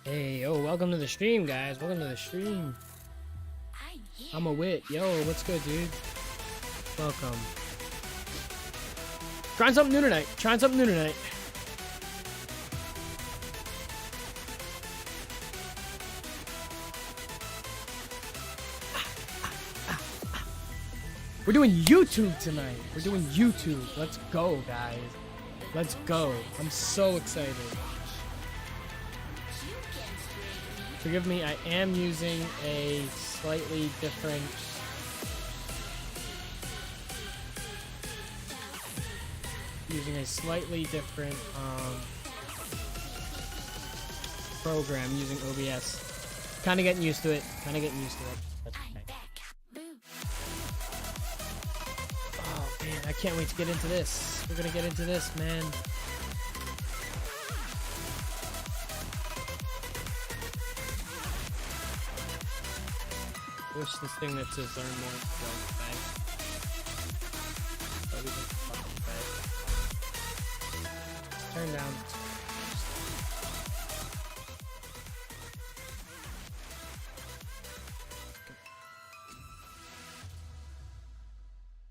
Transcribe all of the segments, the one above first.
Hey, yo, welcome to the stream, guys. Welcome to the stream. I'm a wit. Yo, what's good, dude? Welcome. Trying something new tonight. Trying something new tonight. We're doing YouTube tonight. We're doing YouTube. Let's go, guys. Let's go. I'm so excited. Forgive me, I am using a slightly different program using OBS. Kind of getting used to it. That's okay. Oh man, I can't wait to get into this. We're gonna get into this, man. I wish this thing that says learn more was back. But we can fucking back. Turn down.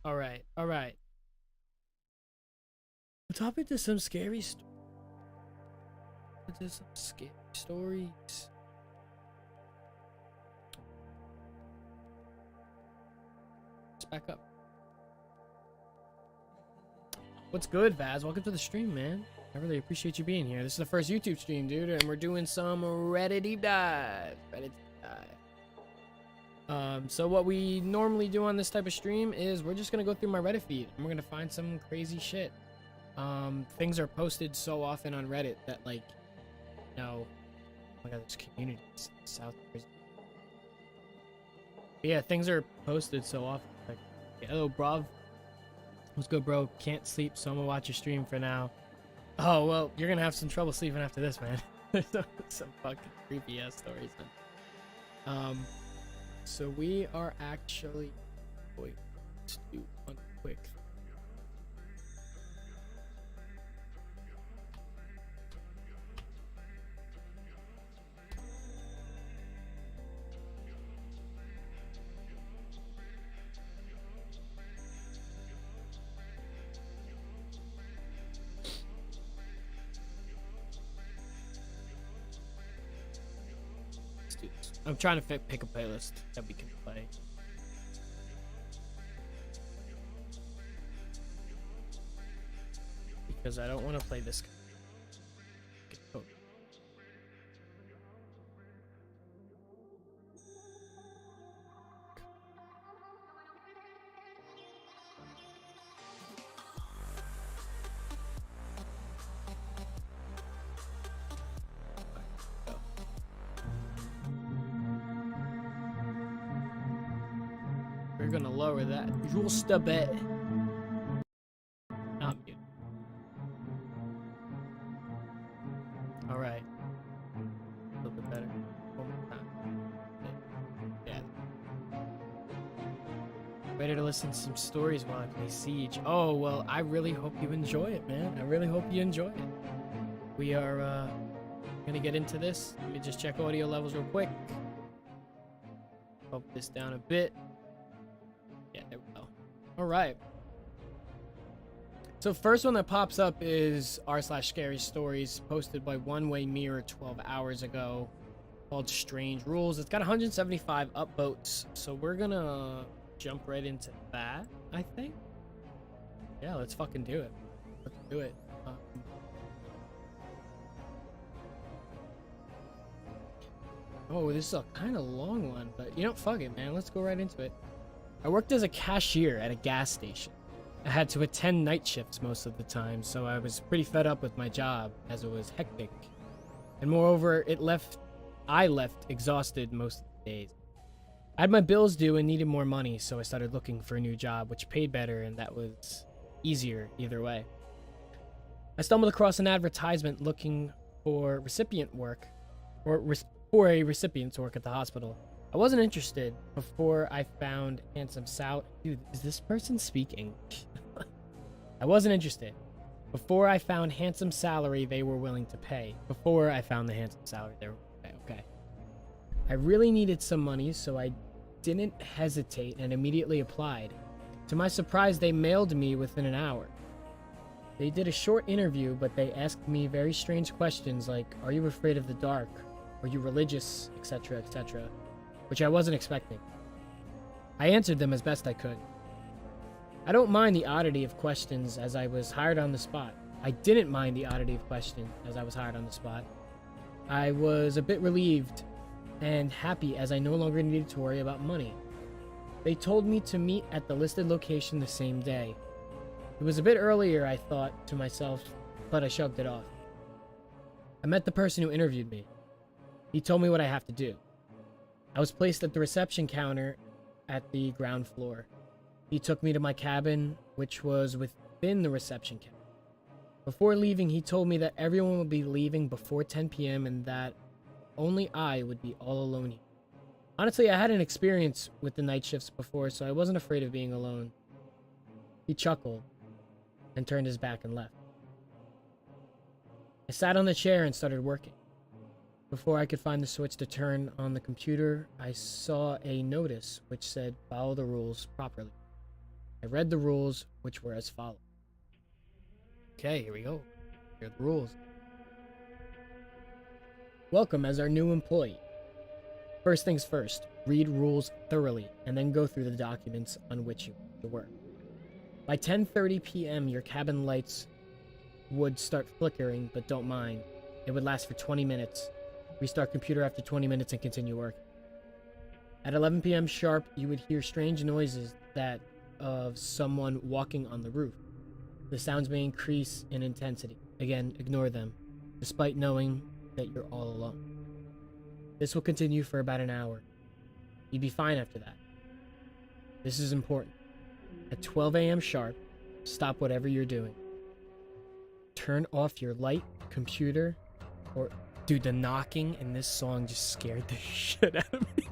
All right. The topic to some scary stories. Back up. What's good, Vaz? Welcome to the stream, man. I really appreciate you being here. This is the first YouTube stream, dude, and we're doing some Reddit deep dive. So what we normally do on this type of stream is we're just gonna go through my Reddit feed and we're gonna find some crazy shit. Things are posted so often on Reddit that, like, you know, oh my god, there's communities in South Jersey. But yeah, things are posted so often. Like, hello, bruv. What's good, bro? Can't sleep, so I'm gonna watch your stream for now. Oh, well, you're gonna have some trouble sleeping after this, man. There's some fucking creepy ass stories, man. So we are actually going to do one quick thing. I'm trying to pick a playlist that we can play. Because I don't want to play this. We're gonna lower that just a bit. Not mute. All right. A little bit better. One more time. Yeah. Ready to listen to some stories while I play Siege. Oh, well, I really hope you enjoy it, man. I really hope you enjoy it. We are gonna get into this. Let me just check audio levels real quick. Bump this down a bit. Yeah, there we go. All right. So first one that pops up is r/scary stories posted by One Way Mirror 12 hours ago, called Strange Rules. It's got 175 upvotes, so we're gonna jump right into that, I think. Yeah, let's fucking do it. Let's do it. Oh, this is a kind of long one, but you know, fuck it, man. Let's go right into it. I worked as a cashier at a gas station. I had to attend night shifts most of the time, so I was pretty fed up with my job, as it was hectic. And moreover, I left exhausted most of the days. I had my bills due and needed more money, so I started looking for a new job, which paid better, and that was easier either way. I stumbled across an advertisement looking for recipient work, for a recipient to work at the hospital. I wasn't interested before I found handsome Sal. Dude, is this person speak English? I wasn't interested. Before I found handsome salary they were willing to pay. Before I found the handsome salary they were willing to pay. I really needed some money, so I didn't hesitate and immediately applied. To my surprise, they mailed me within an hour. They did a short interview, but they asked me very strange questions like, are you afraid of the dark? Are you religious? Etc., etc., which I wasn't expecting. I answered them as best I could. I don't mind the oddity of questions as I was hired on the spot. I didn't mind the oddity of questions as I was hired on the spot. I was a bit relieved and happy as I no longer needed to worry about money. They told me to meet at the listed location the same day. It was a bit earlier, I thought to myself, but I shrugged it off. I met the person who interviewed me. He told me what I have to do. I was placed at the reception counter at the ground floor. He took me to my cabin, which was within the reception counter. Before leaving, he told me that everyone would be leaving before 10 p.m. and that only I would be all alone here. Honestly, I had an experience with the night shifts before, so I wasn't afraid of being alone. He chuckled and turned his back and left. I sat on the chair and started working. Before I could find the switch to turn on the computer, I saw a notice which said, follow the rules properly. I read the rules, which were as follows. Okay, here we go. Here are the rules. Welcome as our new employee. First things first, read rules thoroughly and then go through the documents on which you want to work. By 10:30 p.m., your cabin lights would start flickering, but don't mind. It would last for 20 minutes. Restart computer after 20 minutes and continue work. At 11 p.m. sharp, you would hear strange noises that of someone walking on the roof. The sounds may increase in intensity. Again, ignore them, despite knowing that you're all alone. This will continue for about an hour. You'd be fine after that. This is important. At 12 a.m. sharp, stop whatever you're doing. Turn off your light, computer, or... Dude, the knocking in this song just scared the shit out of me.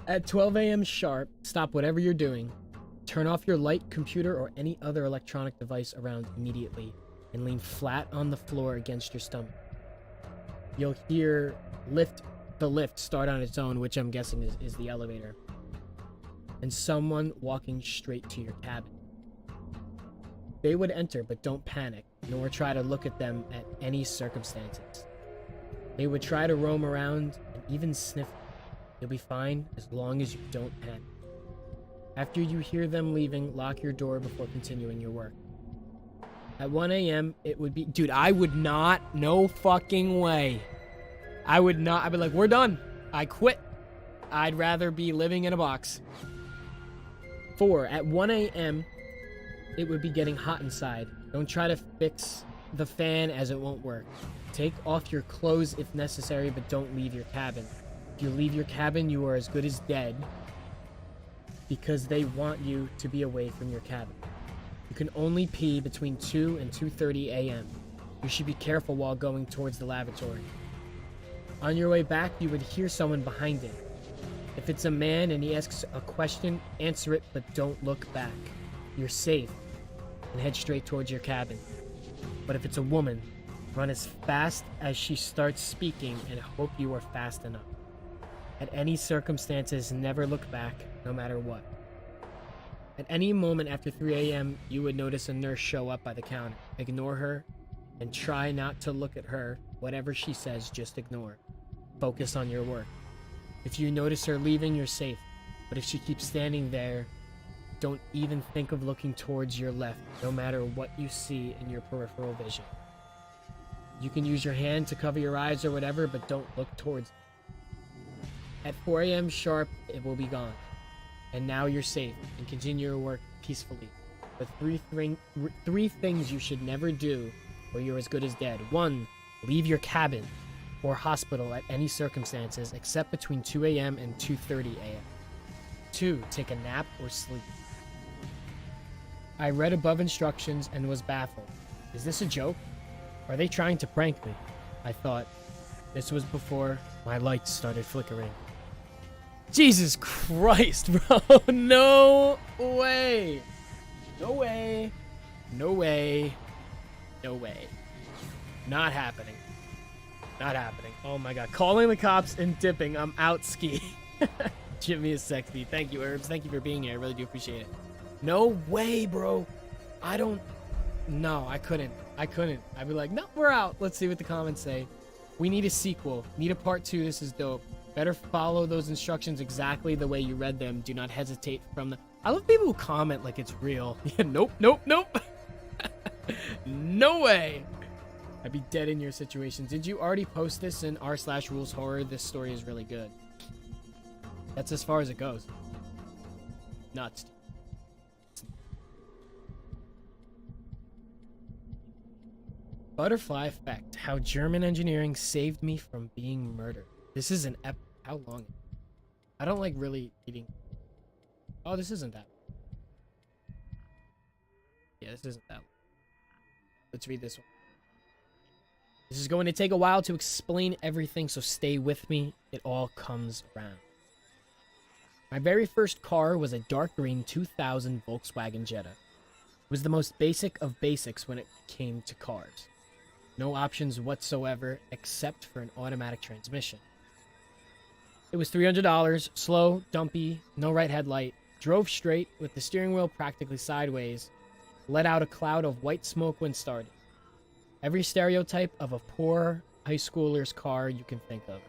At 12 a.m. sharp, stop whatever you're doing. Turn off your light, computer, or any other electronic device around immediately and lean flat on the floor against your stomach. You'll hear the lift start on its own, which I'm guessing is the elevator, and someone walking straight to your cabin. They would enter, but don't panic, nor try to look at them at any circumstances. They would try to roam around and even sniff. You'll be fine as long as you don't panic. After you hear them leaving, lock your door before continuing your work. At 1 a.m., it would be... Dude, I would not... No fucking way. I would not... I'd be like, we're done. I quit. I'd rather be living in a box. 4. At 1 a.m., it would be getting hot inside. Don't try to fix the fan as it won't work. Take off your clothes if necessary, but don't leave your cabin. If you leave your cabin, you are as good as dead because they want you to be away from your cabin. You can only pee between 2 and 2:30 a.m. You should be careful while going towards the lavatory. On your way back, you would hear someone behind it. If it's a man and he asks a question, answer it, but don't look back. You're safe, and head straight towards your cabin. But if it's a woman, run as fast as she starts speaking and hope you are fast enough. At any circumstances, never look back, no matter what. At any moment after 3 a.m., you would notice a nurse show up by the counter. Ignore her, and try not to look at her. Whatever she says, just ignore. Focus on your work. If you notice her leaving, you're safe. But if she keeps standing there, don't even think of looking towards your left, no matter what you see in your peripheral vision. You can use your hand to cover your eyes or whatever, but don't look towards it. At 4 a.m. sharp, it will be gone. And now you're safe and continue your work peacefully. But three things you should never do or you're as good as dead. 1. Leave your cabin or hospital at any circumstances except between 2 a.m. and 2:30 a.m. 2. Take a nap or sleep. I read above instructions and was baffled. Is this a joke? Are they trying to prank me? I thought. This was before my lights started flickering. Jesus Christ, bro. No way. No way. No way. No way. Not happening. Not happening. Oh my god. Calling the cops and dipping. I'm out ski. Jimmy is sexy. Thank you, Herbs. Thank you for being here. I really do appreciate it. No way, bro. I don't... No, I couldn't. I'd be like, no, we're out. Let's see what the comments say. We need a sequel. Need a part 2. This is dope. Better follow those instructions exactly the way you read them. Do not hesitate from the... I love people who comment like it's real. Yeah, nope. No way. I'd be dead in your situation. Did you already post this in r/rules horror? This story is really good. That's as far as it goes. Nuts. Butterfly effect. How German engineering saved me from being murdered. This is an how long? I don't like really eating. Oh, this isn't that. Yeah, this isn't that long. Let's read this one. This is going to take a while to explain everything, so stay with me. It all comes around. My very first car was a dark green 2000 Volkswagen Jetta. It was the most basic of basics when it came to cars. No options whatsoever except for an automatic transmission. It was $300, slow, dumpy, no right headlight, drove straight with the steering wheel practically sideways, let out a cloud of white smoke when started. Every stereotype of a poor high schooler's car you can think of.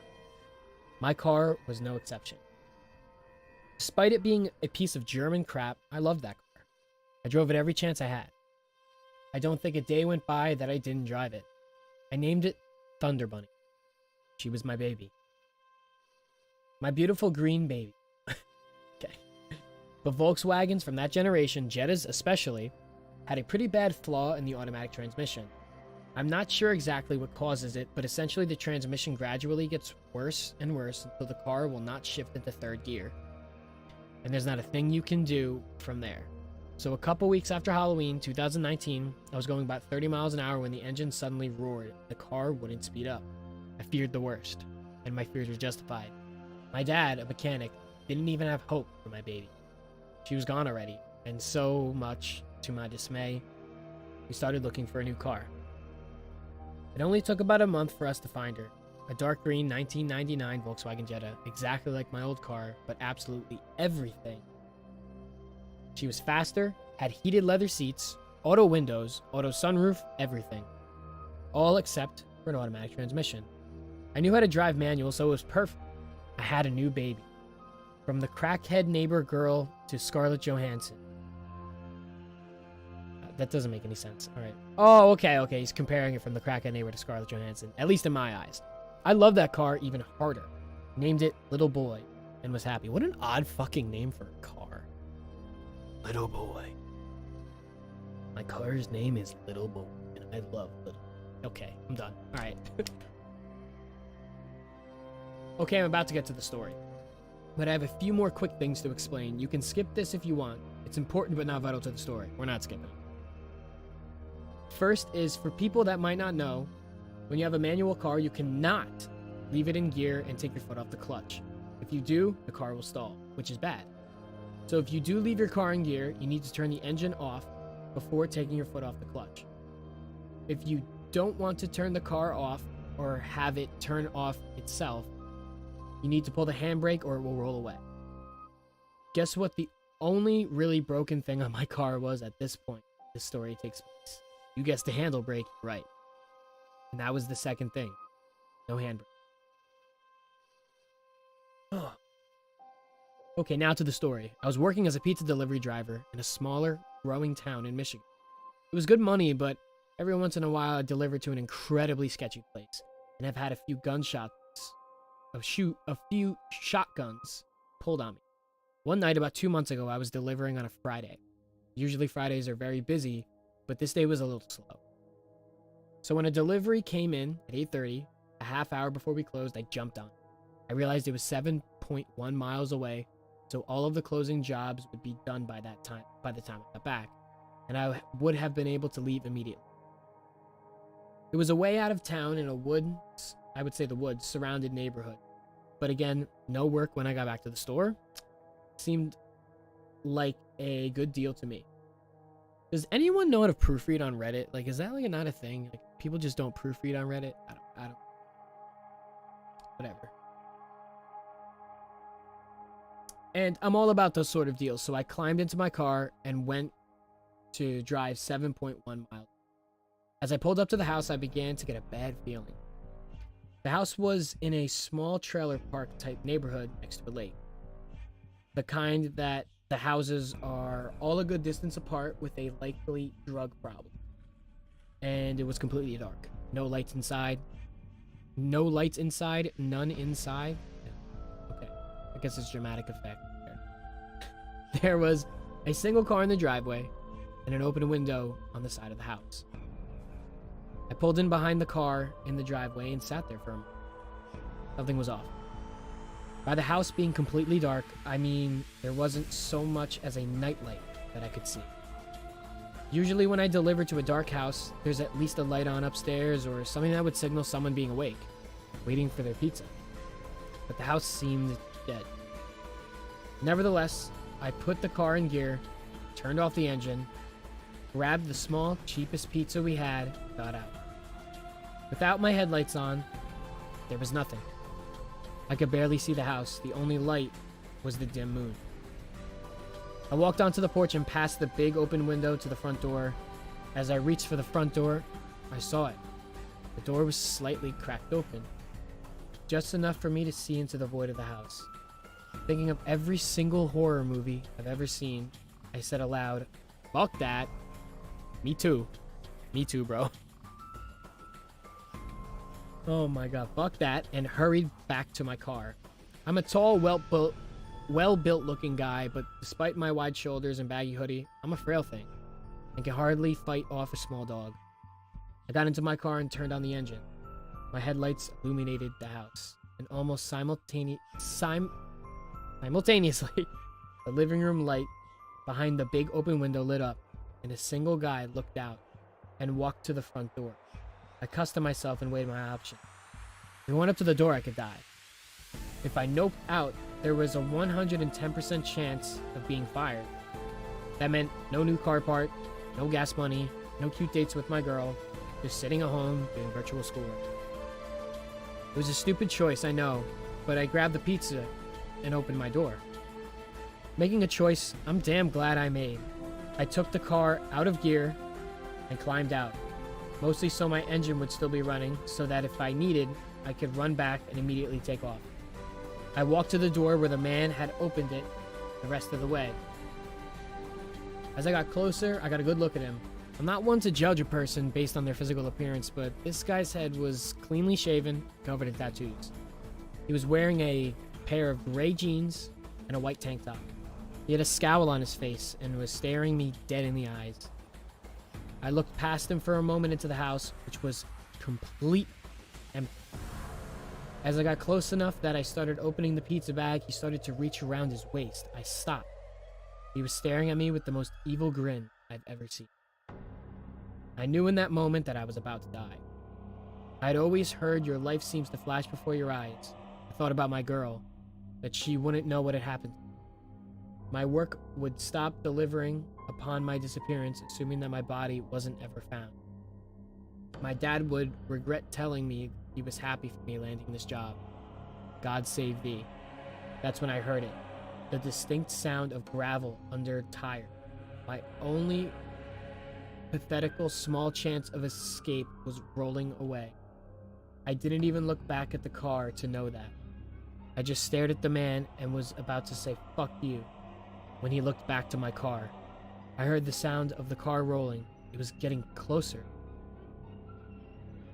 My car was no exception. Despite it being a piece of German crap, I loved that car. I drove it every chance I had. I don't think a day went by that I didn't drive it. I named it Thunder Bunny. She was my baby. My beautiful green baby. Okay. But Volkswagens from that generation, Jettas especially, had a pretty bad flaw in the automatic transmission. I'm not sure exactly what causes it, but essentially the transmission gradually gets worse and worse until the car will not shift into third gear. And there's not a thing you can do from there. So a couple weeks after Halloween 2019, I was going about 30 miles an hour when the engine suddenly roared. The car wouldn't speed up. I feared the worst, and my fears were justified. My dad, a mechanic, didn't even have hope for my baby. She was gone already, and so much to my dismay, we started looking for a new car. It only took about a month for us to find her. A dark green 1999 Volkswagen Jetta, exactly like my old car, but absolutely everything. She was faster, had heated leather seats, auto windows, auto sunroof, everything. All except for an automatic transmission. I knew how to drive manual, so it was perfect. I had a new baby. From the crackhead neighbor girl to Scarlett Johansson. That doesn't make any sense. All right. Oh, okay. He's comparing it from the crackhead neighbor to Scarlett Johansson, at least in my eyes. I love that car even harder. Named it Little Boy and was happy. What an odd fucking name for a car. Little Boy. My car's name is Little Boy, and I love Little. Okay, I'm done. All right. Okay, I'm about to get to the story. But I have a few more quick things to explain. You can skip this if you want. It's important but not vital to the story. We're not skipping it. First is, for people that might not know, when you have a manual car, you cannot leave it in gear and take your foot off the clutch. If you do, the car will stall, which is bad. So if you do leave your car in gear, you need to turn the engine off before taking your foot off the clutch. If you don't want to turn the car off or have it turn off itself, you need to pull the handbrake or it will roll away. Guess what the only really broken thing on my car was at this point this story takes place? You guessed the handle brake, right. And that was the second thing. No handbrake. Oh. Okay, now to the story. I was working as a pizza delivery driver in a smaller, growing town in Michigan. It was good money, but every once in a while I delivered to an incredibly sketchy place, and I've had a few shotguns pulled on me. One night about 2 months ago, I was delivering on a Friday. Usually Fridays are very busy, but this day was a little slow. So when a delivery came in at 8:30, a half hour before we closed, I jumped on it. I realized it was 7.1 miles away, so all of the closing jobs would be done by the time I got back, and I would have been able to leave immediately. It was a way out of town in a woods surrounded neighborhood. But again, no work when I got back to the store. Seemed like a good deal to me. Does anyone know how to proofread on Reddit? Like, is that like not a thing? Like, people just don't proofread on Reddit? I don't. whatever. And I'm all about those sort of deals, so I climbed into my car and went to drive 7.1 miles. As I pulled up to the house, I began to get a bad feeling. The house was in a small trailer park type neighborhood next to a lake. The kind that the houses are all a good distance apart with a likely drug problem. And it was completely dark. No lights inside. No lights inside, none inside. Okay, I guess it's dramatic effect. There was a single car in the driveway and an open window on the side of the house. I pulled in behind the car in the driveway and sat there for a moment. Something was off. By the house being completely dark, I mean there wasn't so much as a nightlight that I could see. Usually when I deliver to a dark house, there's at least a light on upstairs or something that would signal someone being awake, waiting for their pizza. But the house seemed dead. Nevertheless, I put the car in gear, turned off the engine, grabbed the small, cheapest pizza we had, got out. Without my headlights on, there was nothing. I could barely see the house. The only light was the dim moon. I walked onto the porch and passed the big open window to the front door. As I reached for the front door, I saw it. The door was slightly cracked open, just enough for me to see into the void of the house. Thinking of every single horror movie I've ever seen, I said aloud, "Fuck that." Me too. Me too, bro. Oh my god, fuck that, and hurried back to my car. I'm a tall, well-built looking guy, but despite my wide shoulders and baggy hoodie, I'm a frail thing and can hardly fight off a small dog. I got into my car and turned on the engine. My headlights illuminated the house, and almost simultaneously, the living room light behind the big open window lit up, and a single guy looked out and walked to the front door. I cussed to myself and weighed my option. If I went up to the door, I could die. If I noped out, there was a 110% chance of being fired. That meant no new car part, no gas money, no cute dates with my girl, just sitting at home doing virtual schoolwork. It was a stupid choice, I know, but I grabbed the pizza and opened my door. Making a choice I'm damn glad I made. I took the car out of gear and climbed out, mostly so my engine would still be running, so that if I needed, I could run back and immediately take off. I walked to the door where the man had opened it the rest of the way. As I got closer, I got a good look at him. I'm not one to judge a person based on their physical appearance, but this guy's head was cleanly shaven, covered in tattoos. He was wearing a pair of gray jeans and a white tank top. He had a scowl on his face and was staring me dead in the eyes. I looked past him for a moment into the house, which was complete empty. As I got close enough that I started opening the pizza bag, he started to reach around his waist. I stopped. He was staring at me with the most evil grin I've ever seen. I knew in that moment that I was about to die. I'd always heard your life seems to flash before your eyes. I thought about my girl, that she wouldn't know what had happened. My work would stop delivering upon my disappearance, assuming that my body wasn't ever found. My dad would regret telling me he was happy for me landing this job. God save thee. That's when I heard it. The distinct sound of gravel under a tire. My only pathetical small chance of escape was rolling away. I didn't even look back at the car to know that. I just stared at the man and was about to say, "Fuck you," when he looked back to my car. I heard the sound of the car rolling. It was getting closer.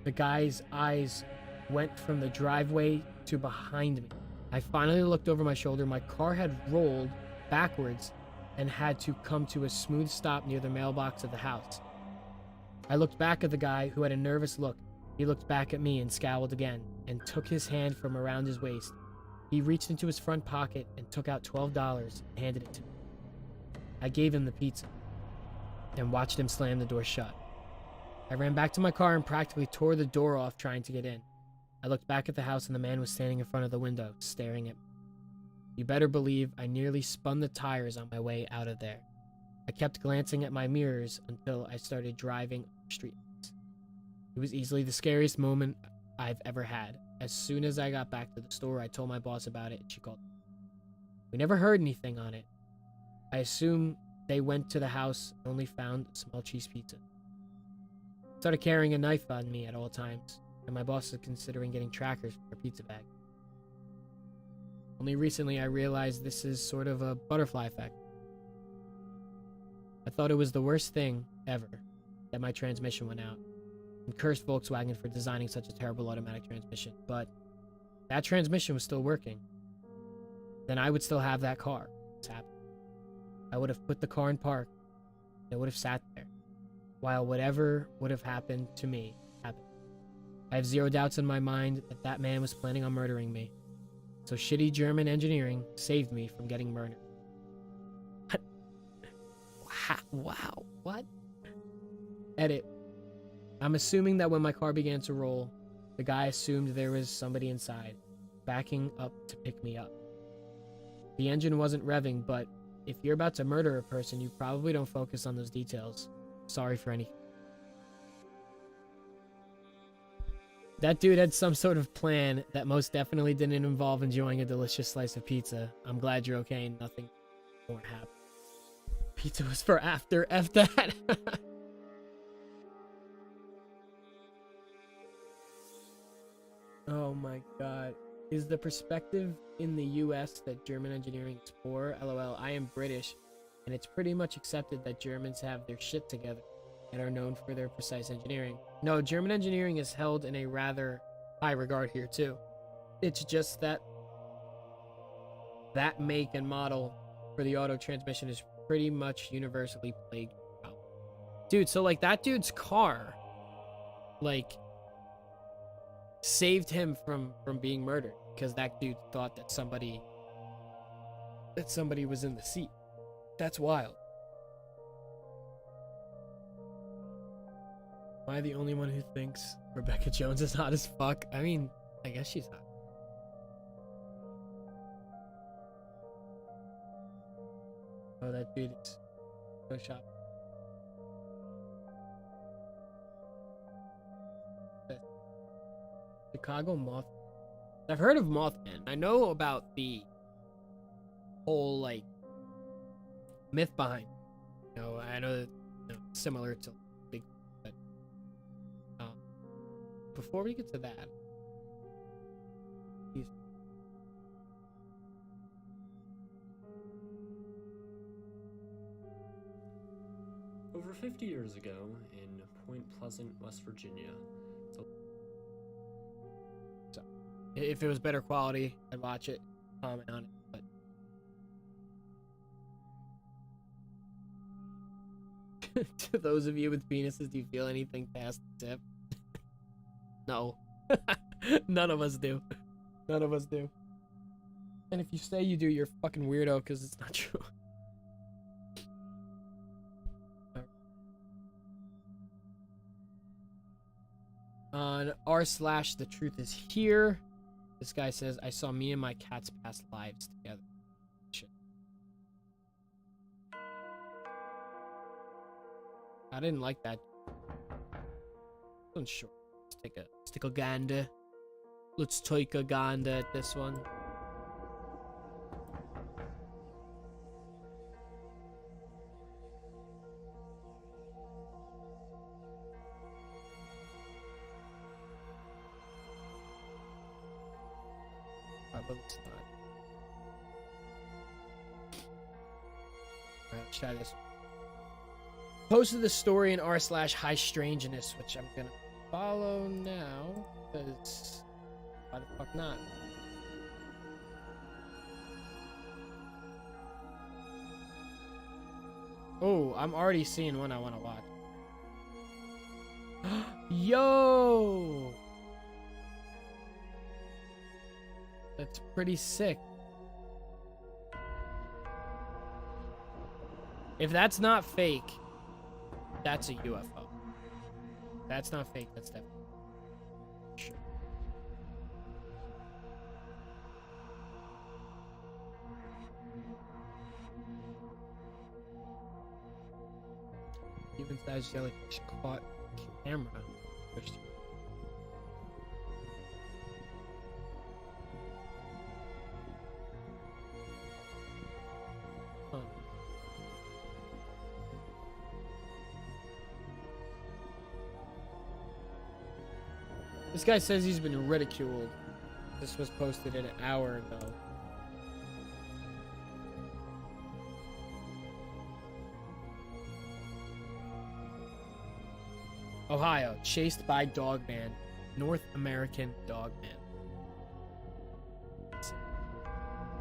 The guy's eyes went from the driveway to behind me. I finally looked over my shoulder. My car had rolled backwards and had to come to a smooth stop near the mailbox of the house. I looked back at the guy, who had a nervous look. He looked back at me and scowled again and took his hand from around his waist. He reached into his front pocket and took out $12 and handed it to me. I gave him the pizza and watched him slam the door shut. I ran back to my car and practically tore the door off trying to get in. I looked back at the house and the man was standing in front of the window, staring at me. You better believe I nearly spun the tires on my way out of there. I kept glancing at my mirrors until I started driving up the street. It was easily the scariest moment I've ever had. As soon as I got back to the store, I told my boss about it, and she called. We never heard anything on it. I assume they went to the house and only found a small cheese pizza. Started carrying a knife on me at all times, and my boss is considering getting trackers for a pizza bag. Only recently I realized this is sort of a butterfly effect. I thought it was the worst thing ever that my transmission went out, and cursed Volkswagen for designing such a terrible automatic transmission, but that transmission was still working. Then I would still have that car. It's happened. I would have put the car in park, and it would have sat there, while whatever would have happened to me happened. I have zero doubts in my mind that that man was planning on murdering me. So shitty German engineering saved me from getting murdered. Wow, what? Edit. I'm assuming that when my car began to roll, the guy assumed there was somebody inside, backing up to pick me up. The engine wasn't revving, but if you're about to murder a person, you probably don't focus on those details. Sorry for anything. That dude had some sort of plan that most definitely didn't involve enjoying a delicious slice of pizza. I'm glad you're okay and nothing more happened. Pizza was for after. F that. Oh my god. Is the perspective in the US that German engineering is poor? LOL, I am British, and it's pretty much accepted that Germans have their shit together and are known for their precise engineering. No, German engineering is held in a rather high regard here too. It's just that that make and model for the auto transmission is pretty much universally plagued out. Dude, so like that dude's car, like, saved him from being murdered because that dude thought that somebody was in the seat. That's wild. Am I the only one who thinks Rebecca Jones is hot as fuck? I mean, I guess she's hot. Oh, that dude is so sharp. Chicago Moth. I've heard of Mothman. I know about the whole, like, myth behind it. You know, I know that, you know, similar to Big, but before we get to that, over 50 years ago in Point Pleasant, West Virginia. So, if it was better quality, I'd watch it, comment on it, but to those of you with penises, do you feel anything past the tip? No. None of us do. None of us do. And if you say you do, you're a fucking weirdo because it's not true. On r/the truth is here. This guy says, I saw me and my cat's past lives together. Shit. I didn't like that. Sure. Let's take a gander. Let's take a gander at this one. But it's not. Alright, let's try this. Posted the story in r/high strangeness, which I'm gonna follow now, because why the fuck not? Oh, I'm already seeing one I want to watch. Yo! That's pretty sick. If that's not fake, that's a UFO. That's not fake, that's definitely sure. Human-sized jellyfish caught camera. This guy says he's been ridiculed. This was posted an hour ago. Ohio, chased by dogman. North American dogman.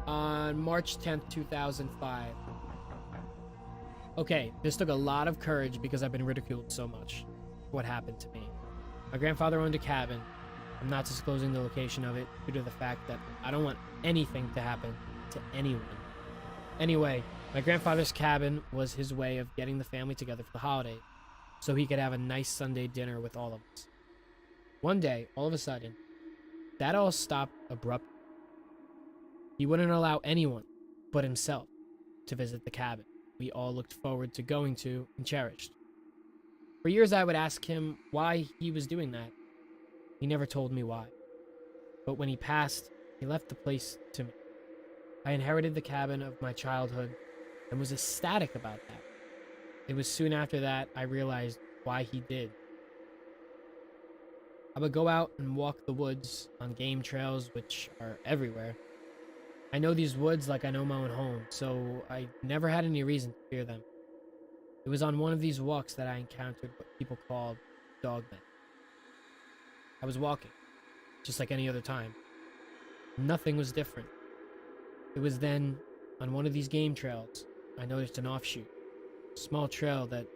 On March 10th, 2005. Okay, this took a lot of courage because I've been ridiculed so much. What happened to me? My grandfather owned a cabin. I'm not disclosing the location of it due to the fact that I don't want anything to happen to anyone. Anyway, my grandfather's cabin was his way of getting the family together for the holiday, so he could have a nice Sunday dinner with all of us. One day, all of a sudden, that all stopped abruptly. He wouldn't allow anyone but himself to visit the cabin we all looked forward to going to and cherished. For years, I would ask him why he was doing that. He never told me why. But when he passed, he left the place to me. I inherited the cabin of my childhood and was ecstatic about that. It was soon after that I realized why he did. I would go out and walk the woods on game trails, which are everywhere. I know these woods like I know my own home, so I never had any reason to fear them. It was on one of these walks that I encountered what people called dogmen. I was walking, just like any other time. Nothing was different. It was then, on one of these game trails, I noticed an offshoot. A small trail that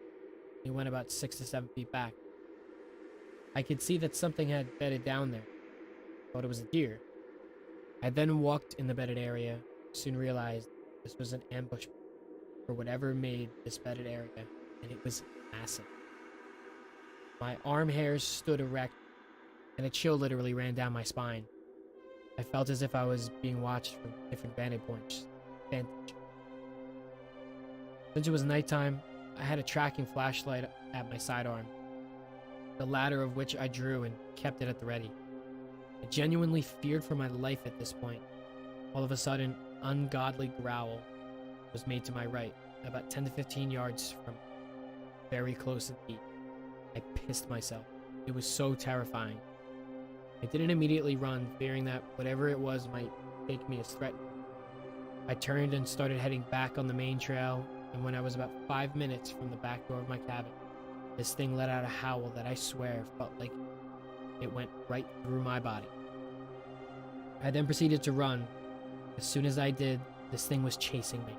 it went about 6 to 7 feet back. I could see that something had bedded down there. Thought it was a deer. I then walked in the bedded area, soon realized this was an ambush for whatever made this bedded area, and it was massive. My arm hairs stood erect, and a chill literally ran down my spine. I felt as if I was being watched from different vantage points. Since it was nighttime, I had a tracking flashlight at my sidearm, the latter of which I drew and kept it at the ready. I genuinely feared for my life at this point. All of a sudden, an ungodly growl was made to my right, about 10 to 15 yards from me, very close indeed. I pissed myself. It was so terrifying. I didn't immediately run, fearing that whatever it was might take me as threatened. I turned and started heading back on the main trail, and when I was about 5 minutes from the back door of my cabin, this thing let out a howl that I swear felt like it went right through my body. I then proceeded to run. As soon as I did, this thing was chasing me.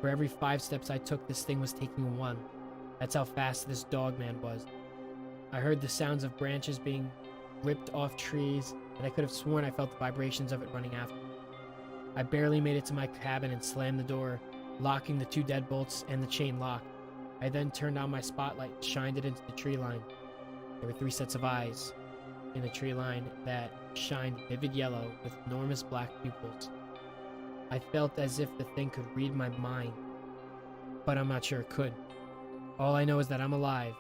For every 5 steps I took, this thing was taking 1. That's how fast this dogman was. I heard the sounds of branches being ripped off trees, and I could have sworn I felt the vibrations of it running after me. I barely made it to my cabin and slammed the door, locking the 2 deadbolts and the chain lock. I then turned on my spotlight and shined it into the tree line. There were 3 sets of eyes in the tree line that shined vivid yellow with enormous black pupils. I felt as if the thing could read my mind, but I'm not sure it could. All I know is that I'm alive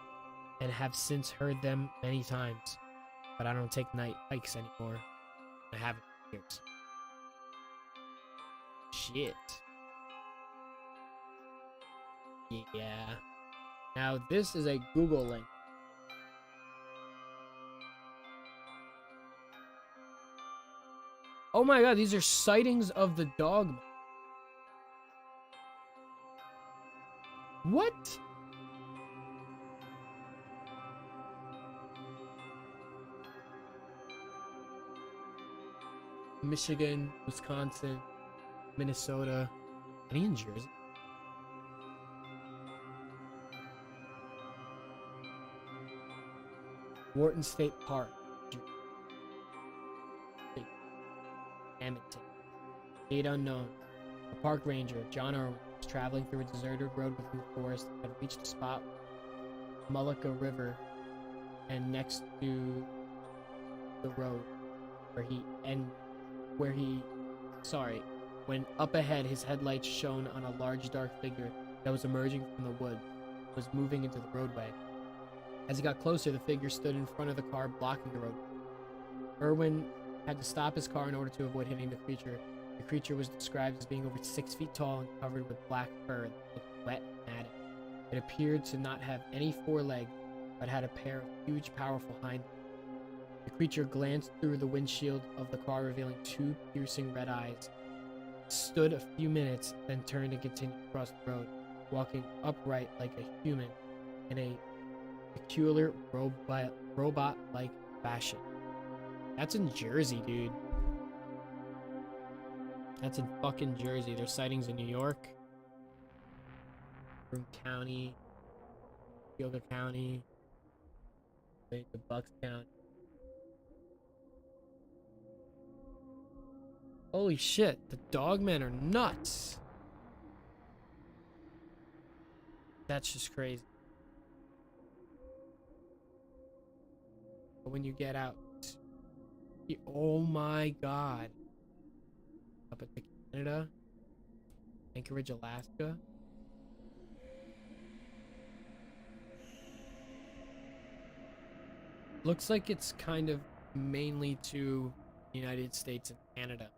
and have since heard them many times, but I don't take night hikes anymore. I haven't for years. Shit. Yeah. Now this is a Google link. Oh my god, these are sightings of the dog. What? Michigan, Wisconsin, Minnesota. Any in Jersey? Wharton State Park. Hamilton. Date unknown. A park ranger, John Irwin, was traveling through a deserted road within the forest and had reached a spot, Mullica River, and next to the road, when up ahead his headlights shone on a large dark figure that was emerging from the wood, was moving into the roadway. As he got closer, the figure stood in front of the car, blocking the road. Irwin had to stop his car in order to avoid hitting the creature. The creature was described as being over 6 feet tall and covered with black fur that looked wet and matted. It appeared to not have any forelegs, but had a pair of huge, powerful hind legs. The creature glanced through the windshield of the car, revealing two piercing red eyes. Stood a few minutes, then turned and continued across the road, walking upright like a human in a peculiar robot-like fashion. That's in Jersey, dude. That's in fucking Jersey. There's sightings in New York, Broome County, Cuyahoga County, the Bucks County. Holy shit, the dogmen are nuts. That's just crazy. But when you get out, oh my god. Up at Canada, Anchorage, Alaska. Looks like it's kind of mainly to the United States and Canada.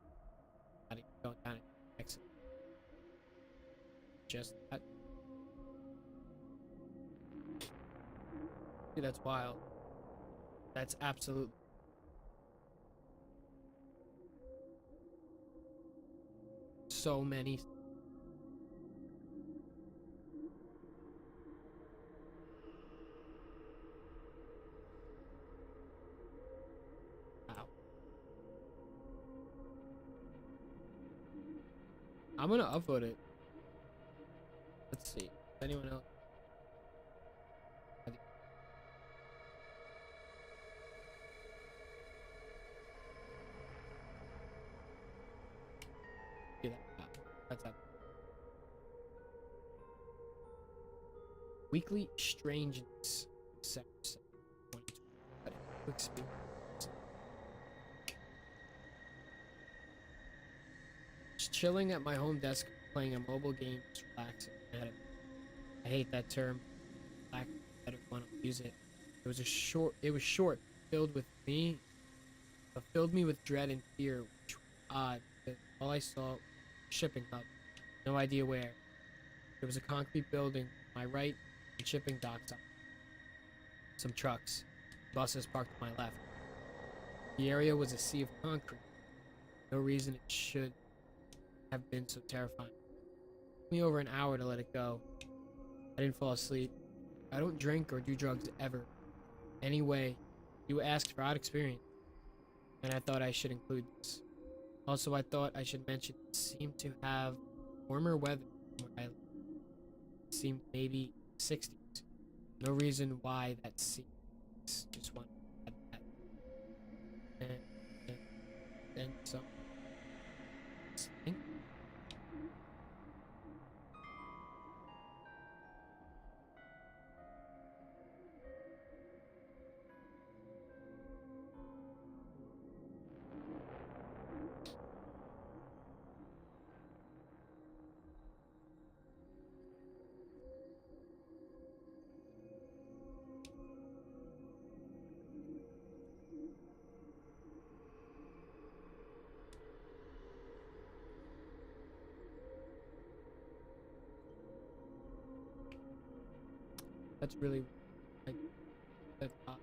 Going down to Mexico. Just that. Dude, that's wild. That's absolute. So many. Wow. I'm gonna upvote it. Let's see. Anyone else? Do that. That's up. Weekly Strangeness. Quick speed. Just chilling at my home desk, playing a mobile game, just relaxing. I hate that term. I don't want to use it. It was short, filled me with dread and fear, which was odd. Because all I saw was a shipping hub. No idea where. There was a concrete building to my right and shipping docks. Some trucks. Buses parked to my left. The area was a sea of concrete. No reason it should have been so terrifying. It took me over an hour to let it go. I didn't fall asleep. I don't drink or do drugs ever. Anyway, you asked for odd experience, and I thought I should include this. Also, I thought I should mention it seemed to have warmer weather where I live. It seemed maybe 60s. No reason why that seems. Just one. And so. That's really like that's odd.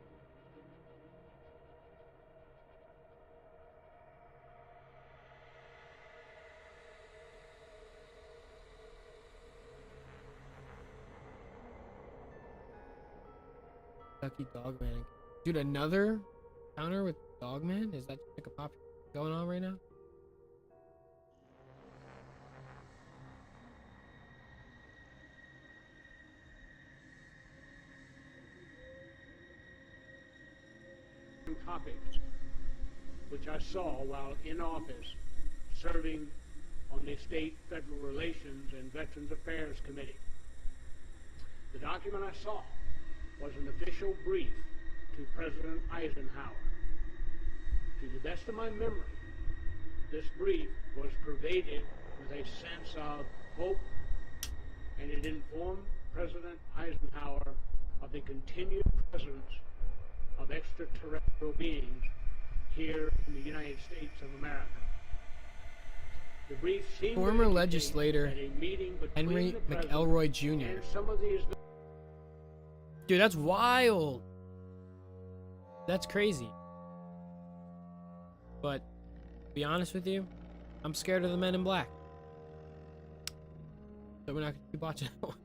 Kentucky Dogman. Dude, another counter with Dogman? Is that like a pop going on right now? Topics which I saw while in office serving on the State Federal Relations and Veterans Affairs Committee. The document I saw was an official brief to President Eisenhower. To the best of my memory, this brief was pervaded with a sense of hope, and it informed President Eisenhower of the continued presence of extraterrestrial beings here in the United States of America. The brief seemed Former to legislator that a meeting between Henry the president McElroy Jr. and some of these. Dude, that's wild. That's crazy. But to be honest with you, I'm scared of the Men in Black. So we're not gonna keep watching that one.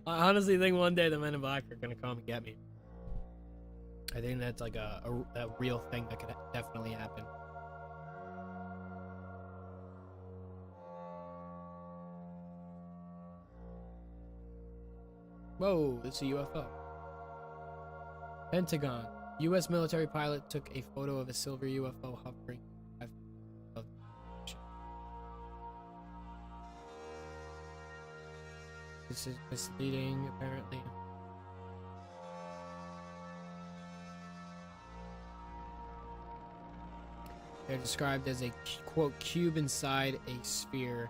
I honestly think one day the Men in Black are gonna come and get me. I think that's like a real thing that could definitely happen. Whoa, it's a UFO. Pentagon. U.S. military pilot took a photo of a silver UFO hovering above the ocean. This is misleading, apparently. They're described as a, quote, cube inside a sphere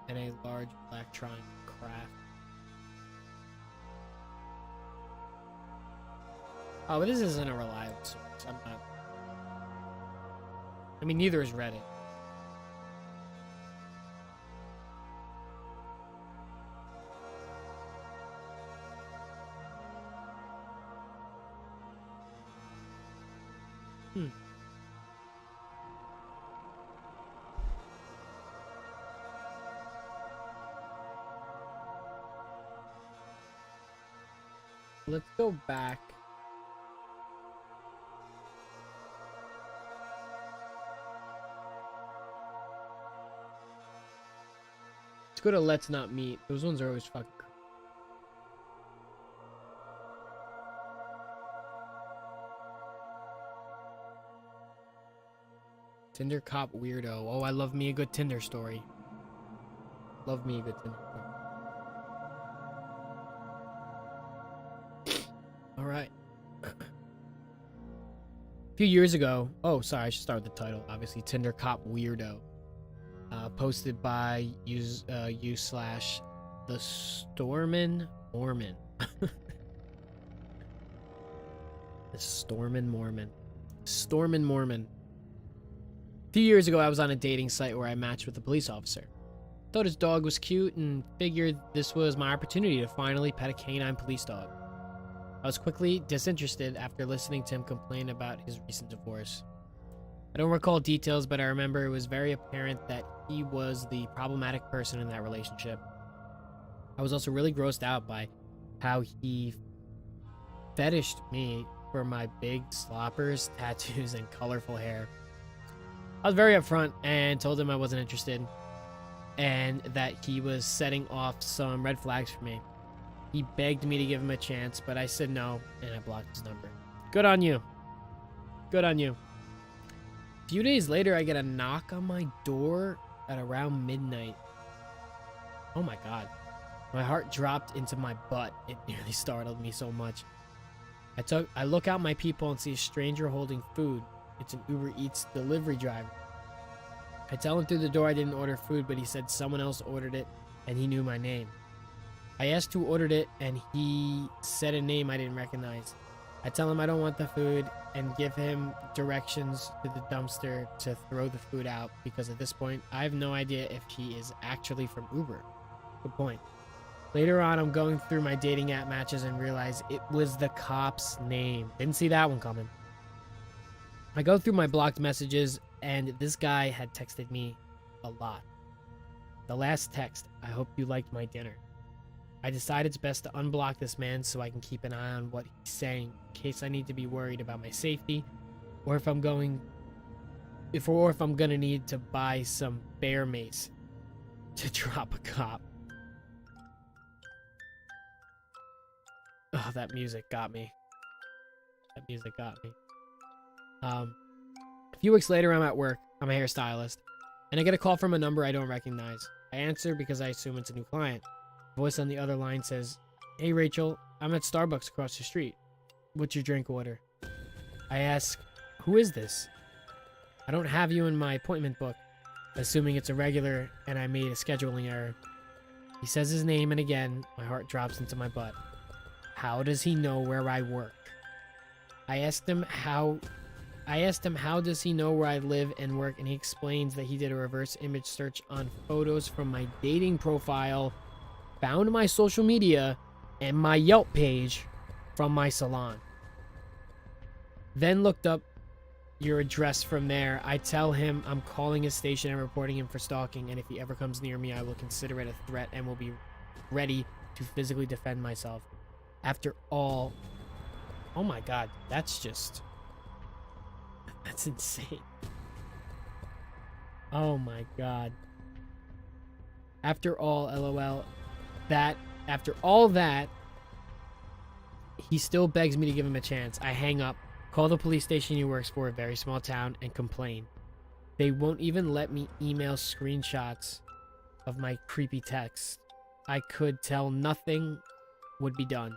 and a large black triangle craft. Oh, but this isn't a reliable source. I'm not. I mean, neither is Reddit. Let's go back. Let's go to Let's Not Meet. Those ones are always fucking cool. Tinder cop weirdo. Oh, I love me a good Tinder story. Love me a good Tinder story. Alright. A few years ago. Oh, sorry, I should start with the title. Obviously, Tinder cop weirdo. Posted by the Stormin Mormon. The Stormin Mormon. Stormin Mormon. A few years ago, I was on a dating site where I matched with a police officer. Thought his dog was cute and figured this was my opportunity to finally pet a canine police dog. I was quickly disinterested after listening to him complain about his recent divorce. I don't recall details, but I remember it was very apparent that he was the problematic person in that relationship. I was also really grossed out by how he fetished me for my big sloppers, tattoos, and colorful hair. I was very upfront and told him I wasn't interested and that he was setting off some red flags for me. He begged me to give him a chance, but I said no, and I blocked his number. Good on you. Good on you. A few days later, I get a knock on my door at around midnight. Oh my god. My heart dropped into my butt. It nearly startled me so much. I look out my peephole and see a stranger holding food. It's an Uber Eats delivery driver. I tell him through the door I didn't order food, but he said someone else ordered it and he knew my name. I asked who ordered it and he said a name I didn't recognize. I tell him I don't want the food and give him directions to the dumpster to throw the food out because at this point I have no idea if he is actually from Uber. Good point. Later on, I'm going through my dating app matches and realize it was the cop's name. Didn't see that one coming. I go through my blocked messages and this guy had texted me a lot. The last text, I hope you liked my dinner. I decide it's best to unblock this man so I can keep an eye on what he's saying in case I need to be worried about my safety or if I'm gonna need to buy some bear mace to drop a cop. Oh, that music got me. That music got me. A few weeks later, I'm at work. I'm a hairstylist. And I get a call from a number I don't recognize. I answer because I assume it's a new client. The voice on the other line says, "Hey, Rachel, I'm at Starbucks across the street. What's your drink order?" I ask, "Who is this? I don't have you in my appointment book," assuming it's a regular and I made a scheduling error. He says his name and again, my heart drops into my butt. How does he know where I work? I asked him how does he know where I live and work, and he explains that he did a reverse image search on photos from my dating profile, found my social media, and my Yelp page from my salon. Then looked up your address from there. I tell him I'm calling his station and reporting him for stalking, and if he ever comes near me, I will consider it a threat and will be ready to physically defend myself. After all, oh my god, that's insane. Oh my god. After all, LOL, after all that, he still begs me to give him a chance. I hang up, call the police station he works for, a very small town, and complain. They won't even let me email screenshots of my creepy text. I could tell nothing would be done.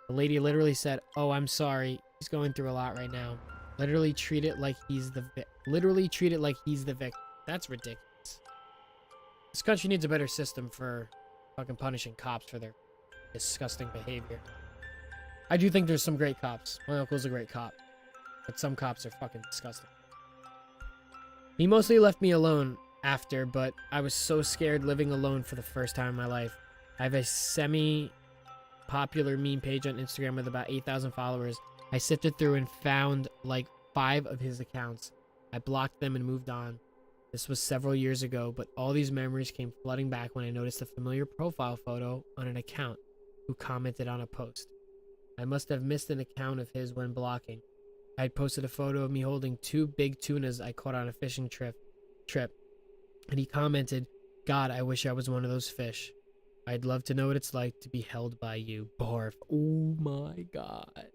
The lady literally said, "Oh, I'm sorry. He's going through a lot right now." Literally treat it like he's the victim. That's ridiculous. This country needs a better system for fucking punishing cops for their disgusting behavior. I do think there's some great cops. My uncle's a great cop. But some cops are fucking disgusting. He mostly left me alone after, but I was so scared living alone for the first time in my life. I have a semi-popular meme page on Instagram with about 8,000 followers. I sifted through and found like 5 of his accounts. I blocked them and moved on. This was several years ago, but all these memories came flooding back when I noticed a familiar profile photo on an account who commented on a post. I must have missed an account of his when blocking. I had posted a photo of me holding 2 big tunas I caught on a fishing trip, and he commented, "God, I wish I was one of those fish. I'd love to know what it's like to be held by you." Barf. Oh my god.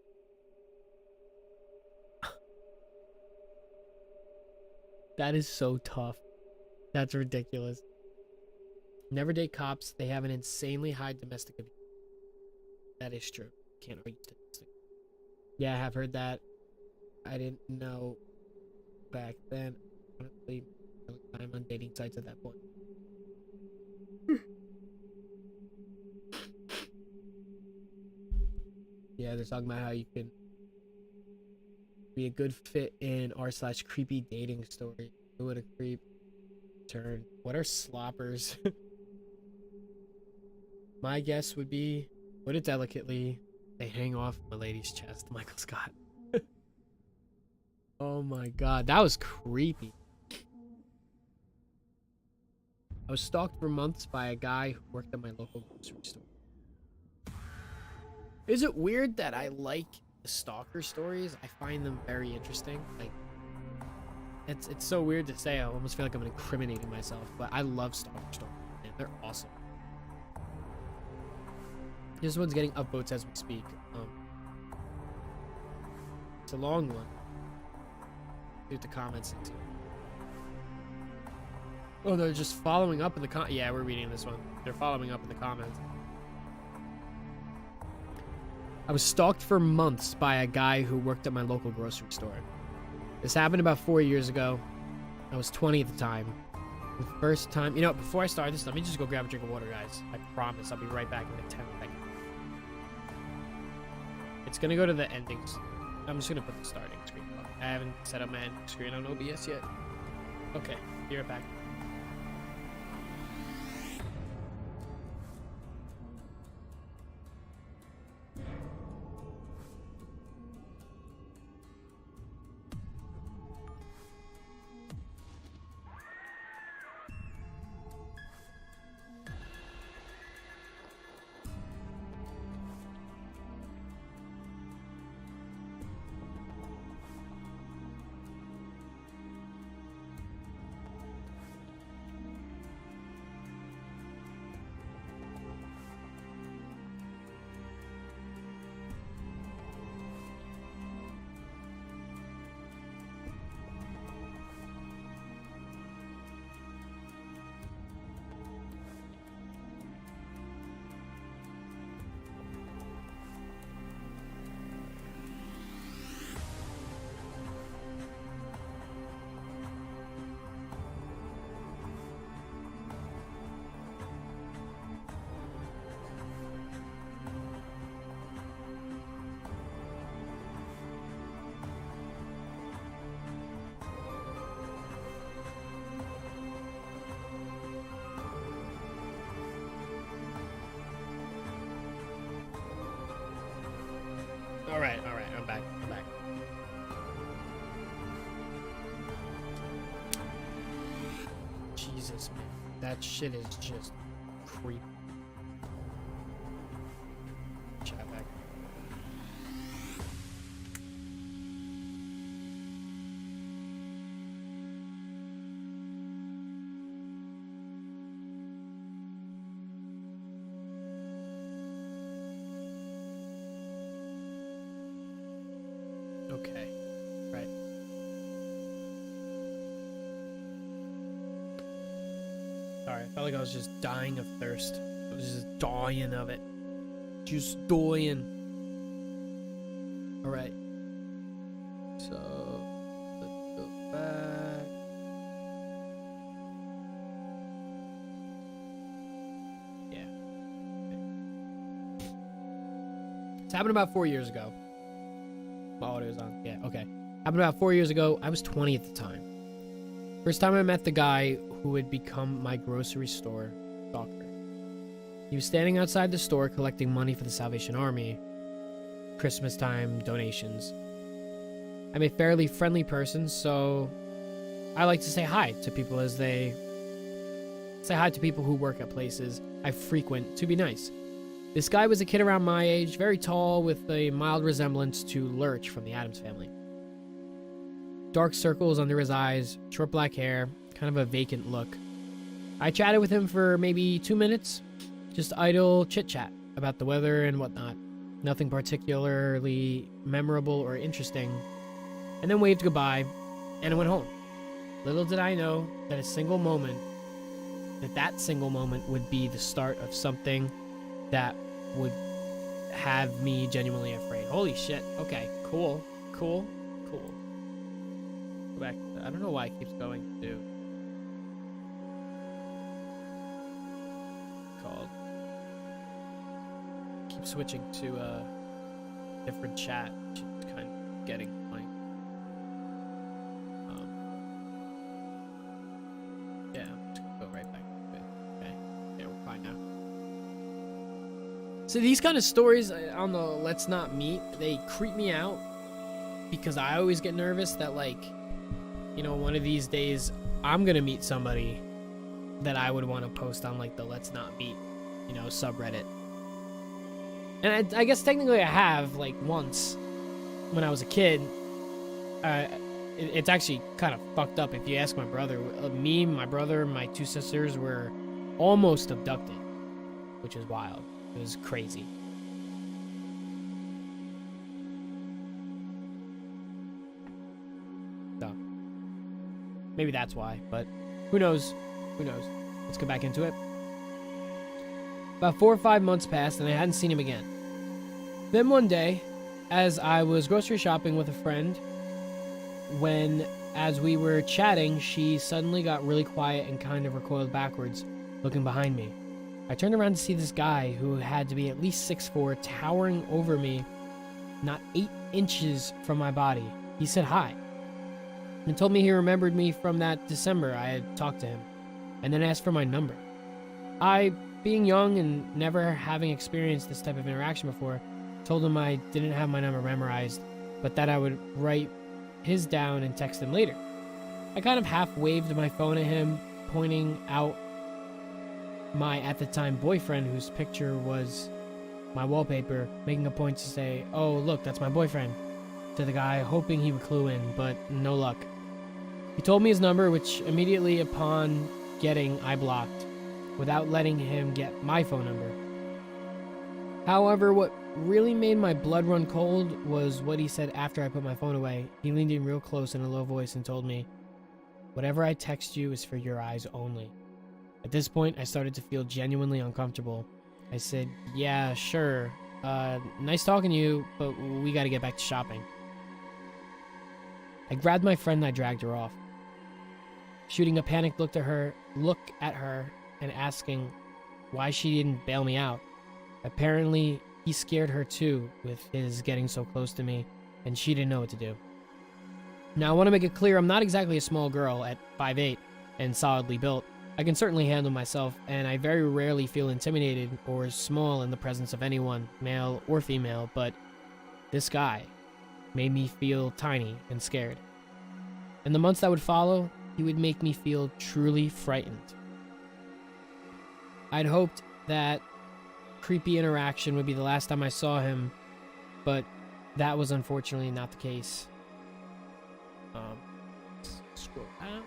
That is so tough. That's ridiculous. Never date cops. They have an insanely high domestic abuse. That is true. Can't argue statistics. Yeah, I have heard that. I didn't know back then. Honestly, I'm on dating sites at that point. Yeah, they're talking about how you can be a good fit in r/creepy dating story. Who would a creep turn? What are sloppers? My guess would be, put it delicately, they hang off my lady's chest. Michael Scott. Oh my god, that was creepy. I was stalked for months by a guy who worked at my local grocery store. Is it weird that I like the stalker stories? I find them very interesting. Like, it's so weird to say. I almost feel like I'm incriminating myself, but I love stalker stories. Man, they're awesome. This one's getting upvotes as we speak. It's a long one. See what the comments into. Oh, they're just following up in the yeah, we're reading this one. They're following up in the comments. I was stalked for months by a guy who worked at my local grocery store. This happened about 4 years ago. I was 20 at the time. The first time, before I start this, let me just go grab a drink of water, guys. I promise I'll be right back in like 10 seconds. It's gonna go to the endings. I'm just gonna put the starting screen up. I haven't set up my ending screen on OBS yet. Okay, be right back. That shit is just creepy. Chat back. Okay. Right. Sorry, I felt like I was just dying of thirst. I was just dying of it. Just dying. Alright. So, let's go back. Yeah. Okay. It's happened about 4 years ago. My audio's on. Yeah, okay. Happened about 4 years ago. I was 20 at the time. First time I met the guy who would become my grocery store doctor. He was standing outside the store collecting money for the Salvation Army. Christmas time donations. I'm a fairly friendly person, so I like to say hi to people as they say hi to people who work at places I frequent to be nice. This guy was a kid around my age, very tall, with a mild resemblance to Lurch from the Addams Family. Dark circles under his eyes, short black hair, kind of a vacant look. I chatted with him for maybe 2 minutes, just idle chit-chat about the weather and whatnot. Nothing particularly memorable or interesting. And then waved goodbye, and I went home. Little did I know that that single moment would be the start of something that would have me genuinely afraid. Holy shit. Okay, cool. Go back. I don't know why it keeps going to called. Keep switching to a different chat, which is kind of getting annoying. Yeah, I'm just gonna go right back to it. Okay, yeah, we're fine now. So these kind of stories on the Let's Not Meet, they creep me out because I always get nervous that, like, you know, one of these days I'm gonna meet somebody that I would want to post on, like, the Let's Not Meet, you know, subreddit. And I guess technically I have, like, once when I was a kid. It's actually kind of fucked up if you ask my brother. Me, my brother, and my 2 sisters were almost abducted, which is wild. It was crazy. So, maybe that's why, but who knows? Who knows? Let's get back into it. About 4 or 5 months passed, and I hadn't seen him again. Then one day, as I was grocery shopping with a friend, as we were chatting, she suddenly got really quiet and kind of recoiled backwards, looking behind me. I turned around to see this guy who had to be at least 6'4", towering over me, not 8 inches from my body. He said hi, and told me he remembered me from that December I had talked to him, and then asked for my number. I, being young and never having experienced this type of interaction before, told him I didn't have my number memorized, but that I would write his down and text him later. I kind of half waved my phone at him, pointing out my, at the time, boyfriend, whose picture was my wallpaper, making a point to say, "Oh, look, that's my boyfriend," to the guy, hoping he would clue in, but no luck. He told me his number, which immediately upon getting, I blocked, without letting him get my phone number. However, what really made my blood run cold was what he said after I put my phone away. He leaned in real close in a low voice and told me, "Whatever I text you is for your eyes only." At this point, I started to feel genuinely uncomfortable. I said, "Yeah, sure. Nice talking to you, but we gotta get back to shopping." I grabbed my friend and I dragged her off, shooting a panicked look at her and asking why she didn't bail me out. Apparently, he scared her too with his getting so close to me, and she didn't know what to do. Now, I want to make it clear, I'm not exactly a small girl at 5'8" and solidly built. I can certainly handle myself, and I very rarely feel intimidated or small in the presence of anyone, male or female, but this guy made me feel tiny and scared. In the months that would follow, he would make me feel truly frightened. I'd hoped that creepy interaction would be the last time I saw him, but that was unfortunately not the case. Scroll down.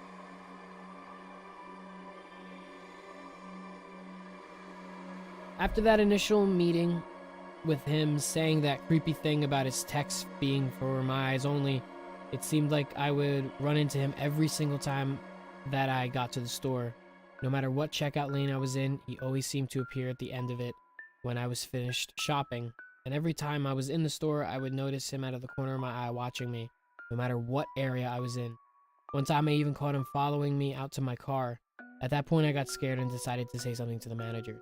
After that initial meeting with him saying that creepy thing about his text being for my eyes only, it seemed like I would run into him every single time that I got to the store. No matter what checkout lane I was in, he always seemed to appear at the end of it when I was finished shopping. And every time I was in the store, I would notice him out of the corner of my eye watching me, no matter what area I was in. One time I even caught him following me out to my car. At that point I got scared and decided to say something to the manager.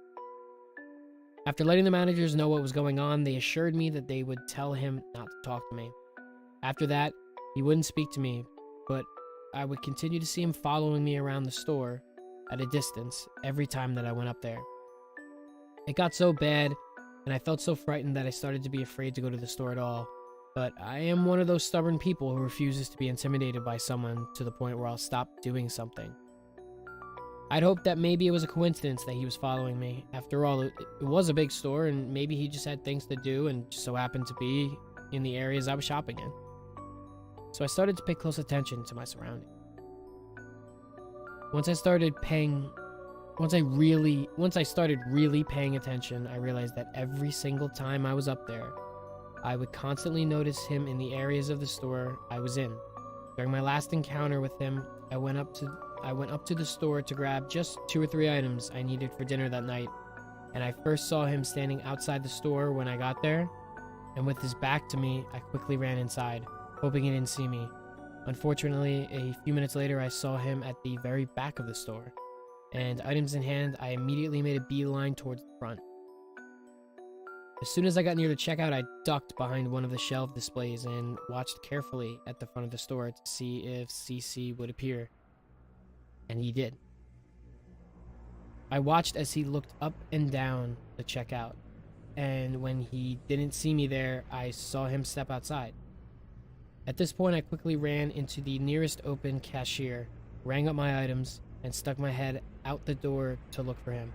After letting the managers know what was going on, they assured me that they would tell him not to talk to me. After that, he wouldn't speak to me, but I would continue to see him following me around the store at a distance every time that I went up there. It got so bad, and I felt so frightened that I started to be afraid to go to the store at all. But I am one of those stubborn people who refuses to be intimidated by someone to the point where I'll stop doing something. I'd hoped that maybe it was a coincidence that he was following me. After all, it was a big store, and maybe he just had things to do and just so happened to be in the areas I was shopping in. So I started to pay close attention to my surroundings. Once I started really paying attention, I realized that every single time I was up there, I would constantly notice him in the areas of the store I was in. During my last encounter with him, I went up to the store to grab just 2 or 3 items I needed for dinner that night, and I first saw him standing outside the store when I got there, and with his back to me, I quickly ran inside, hoping he didn't see me. Unfortunately, a few minutes later, I saw him at the very back of the store, and items in hand, I immediately made a beeline towards the front. As soon as I got near the checkout, I ducked behind one of the shelf displays and watched carefully at the front of the store to see if CC would appear. And he did. I watched as he looked up and down the checkout, and when he didn't see me there, I saw him step outside. At this point, I quickly ran into the nearest open cashier, rang up my items, and stuck my head out the door to look for him.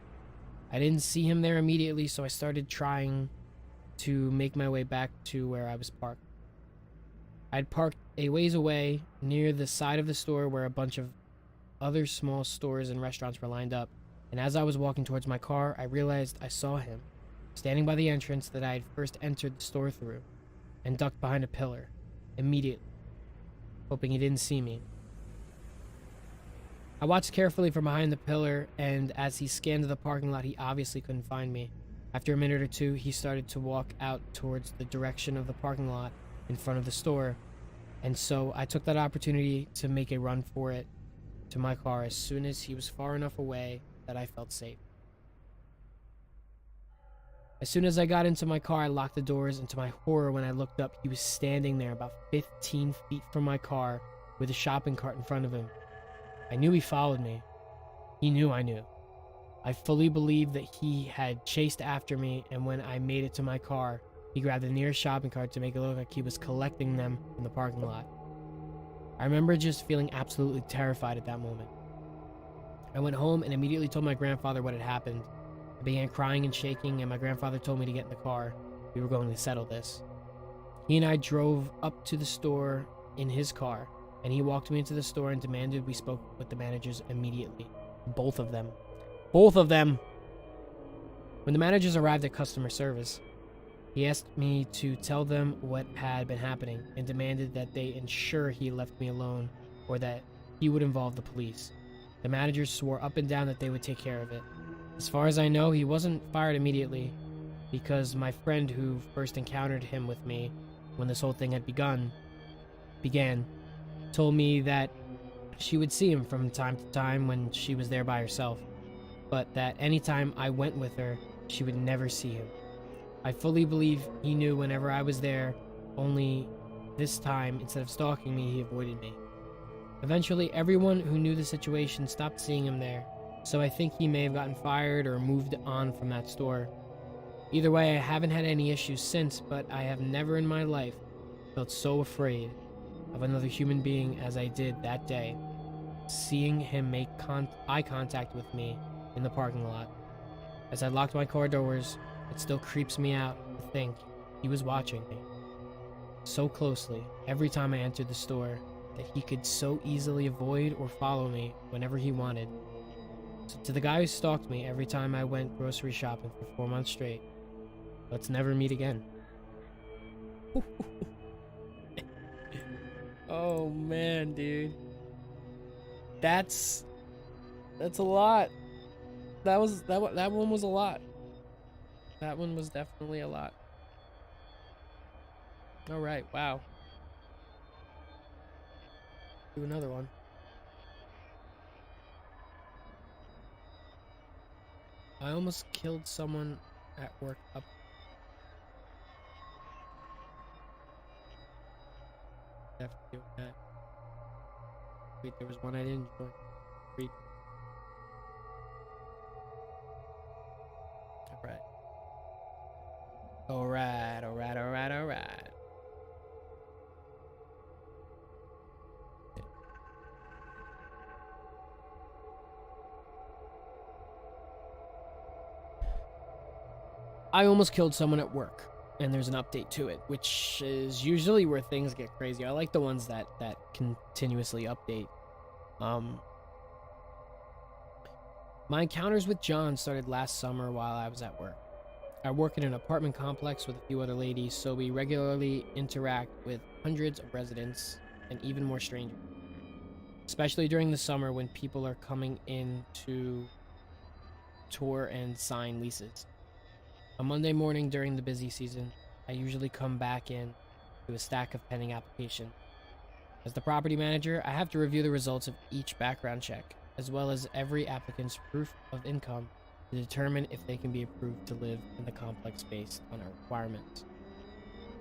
I didn't see him there immediately, so I started trying to make my way back to where I was parked. I'd parked a ways away near the side of the store where a bunch of other small stores and restaurants were lined up, and as I was walking towards my car, I realized I saw him standing by the entrance that I had first entered the store through, and ducked behind a pillar immediately, hoping he didn't see me. I watched carefully from behind the pillar, and as he scanned the parking lot, he obviously couldn't find me. After a minute or two, he started to walk out towards the direction of the parking lot in front of the store, and so I took that opportunity to make a run for it to my car as soon as he was far enough away that I felt safe. As soon as I got into my car, I locked the doors, and to my horror, when I looked up, he was standing there about 15 feet from my car with a shopping cart in front of him. I knew he followed me. He knew I knew. I fully believed that he had chased after me, and when I made it to my car, he grabbed the nearest shopping cart to make it look like he was collecting them in the parking lot. I remember just feeling absolutely terrified at that moment. I went home and immediately told my grandfather what had happened. I began crying and shaking, and my grandfather told me to get in the car. We were going to settle this. He and I drove up to the store in his car, and he walked me into the store and demanded we spoke with the managers immediately. Both of them. Both of them! When the managers arrived at customer service, he asked me to tell them what had been happening and demanded that they ensure he left me alone or that he would involve the police. The managers swore up and down that they would take care of it. As far as I know, he wasn't fired immediately because my friend who first encountered him with me when this whole thing had began, told me that she would see him from time to time when she was there by herself, but that anytime I went with her, she would never see him. I fully believe he knew whenever I was there, only this time, instead of stalking me, he avoided me. Eventually, everyone who knew the situation stopped seeing him there, so I think he may have gotten fired or moved on from that store. Either way, I haven't had any issues since, but I have never in my life felt so afraid of another human being as I did that day, seeing him make eye contact with me in the parking lot. As I locked my car doors, it still creeps me out to think he was watching me so closely every time I entered the store that he could so easily avoid or follow me whenever he wanted. So to the guy who stalked me every time I went grocery shopping for 4 months straight, let's never meet again. Oh man, dude. That's a lot. That one was a lot. That one was definitely a lot. All right, wow. Do another one. I almost killed someone at work up. Definitely doing that. Wait, there was one I didn't join. Read. Alright. Alright. I almost killed someone at work, and there's an update to it, which is usually where things get crazy. I like the ones that continuously update. My encounters with John started last summer while I was at work. I work in an apartment complex with a few other ladies, so we regularly interact with hundreds of residents and even more strangers, especially during the summer when people are coming in to tour and sign leases. On Monday morning during the busy season, I usually come back in to a stack of pending applications. As the property manager, I have to review the results of each background check, as well as every applicant's proof of income to determine if they can be approved to live in the complex based on our requirements.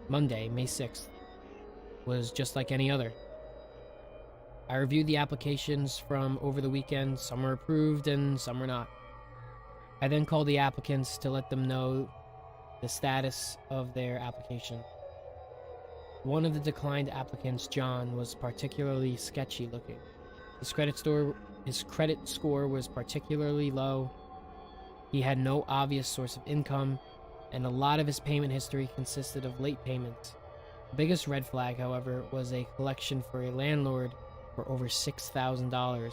Monday, May 6th, was just like any other. I reviewed the applications from over the weekend. Some were approved and some were not. I then called the applicants to let them know the status of their application. One of the declined applicants, John, was particularly sketchy looking. His credit score was particularly low. He had no obvious source of income, and a lot of his payment history consisted of late payments. The biggest red flag, however, was a collection for a landlord for over $6,000.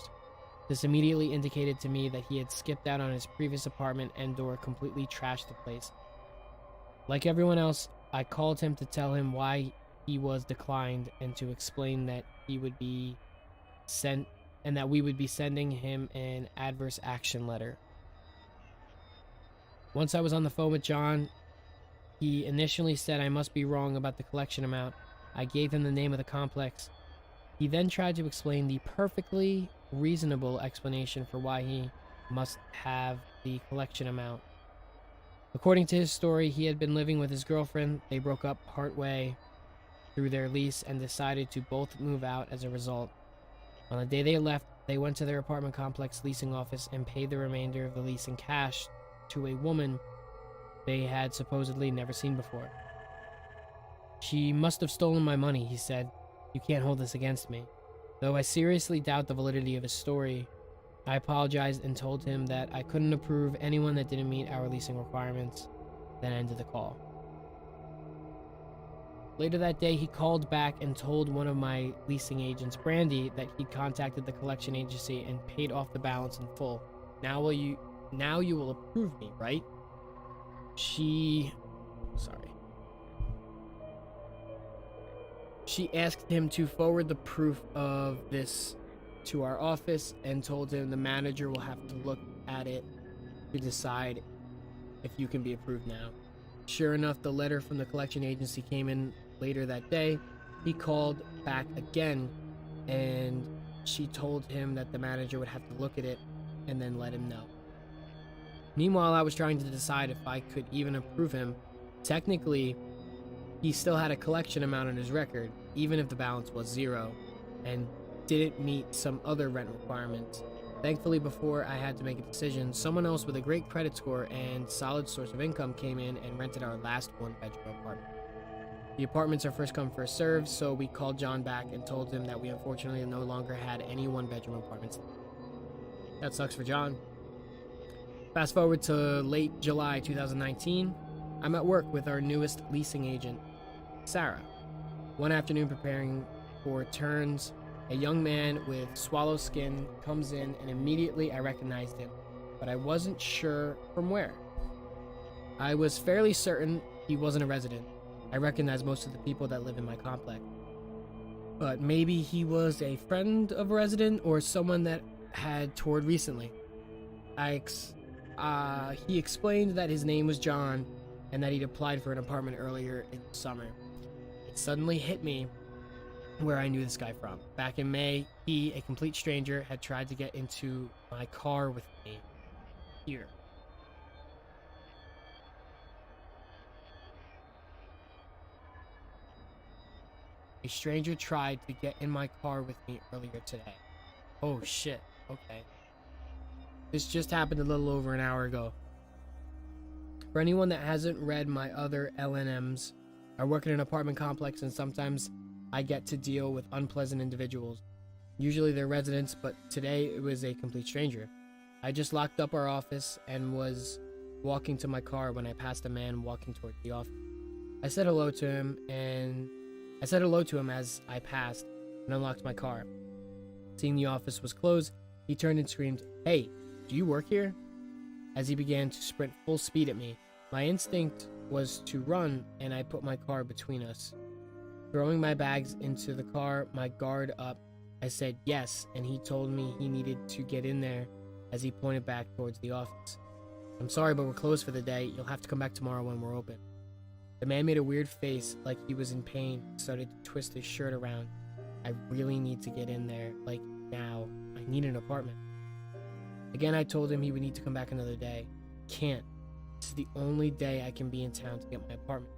This immediately indicated to me that he had skipped out on his previous apartment and/or completely trashed the place. Like everyone else, I called him to tell him why he was declined and to explain that he would be sent and that we would be sending him an adverse action letter. Once I was on the phone with John, he initially said I must be wrong about the collection amount. I gave him the name of the complex. He then tried to explain the perfectly reasonable explanation for why he must have the collection amount. According to his story, he had been living with his girlfriend. They broke up partway through their lease and decided to both move out as a result. On the day they left, they went to their apartment complex leasing office and paid the remainder of the lease in cash to a woman they had supposedly never seen before. She must have stolen my money, he said. You can't hold this against me. Though I seriously doubt the validity of his story, I apologized and told him that I couldn't approve anyone that didn't meet our leasing requirements, then ended the call. Later that day, he called back and told one of my leasing agents, Brandy, that he'd contacted the collection agency and paid off the balance in full. Now you will approve me, right? She asked him to forward the proof of this to our office and told him the manager will have to look at it to decide if you can be approved now. Sure enough, the letter from the collection agency came in later that day. He called back again and she told him that the manager would have to look at it and then let him know. Meanwhile, I was trying to decide if I could even approve him. Technically, he still had a collection amount on his record, even if the balance was zero, and didn't meet some other rent requirements. Thankfully, before I had to make a decision, someone else with a great credit score and solid source of income came in and rented our last one-bedroom apartment. The apartments are first come, first served, so we called John back and told him that we unfortunately no longer had any one-bedroom apartments. That sucks for John. Fast forward to late July 2019. I'm at work with our newest leasing agent, Sarah. One afternoon, preparing for turns, a young man with swallow skin comes in, and immediately I recognized him, but I wasn't sure from where. I was fairly certain he wasn't a resident. I recognized most of the people that live in my complex. But maybe he was a friend of a resident or someone that had toured recently. He explained that his name was John and that he'd applied for an apartment earlier in the summer. It suddenly hit me where I knew this guy from. Back in May, he, a complete stranger, had tried to get into my car with me here. A stranger tried to get in my car with me earlier today. Oh shit, okay. This just happened a little over an hour ago. For anyone that hasn't read my other LNMs, I work in an apartment complex and sometimes I get to deal with unpleasant individuals. Usually they're residents, but today it was a complete stranger. I just locked up our office and was walking to my car when I passed a man walking toward the office. I said hello to him as I passed and unlocked my car. Seeing the office was closed, he turned and screamed, "Hey, do you work here?" As he began to sprint full speed at me. My instinct was to run, and I put my car between us. Throwing my bags into the car, my guard up, I said yes, and he told me he needed to get in there as he pointed back towards the office. "I'm sorry, but we're closed for the day. You'll have to come back tomorrow when we're open." The man made a weird face like he was in pain, started to twist his shirt around. "I really need to get in there, like now. I need an apartment." Again, I told him he would need to come back another day. Can't. This is the only day I can be in town to get my apartment.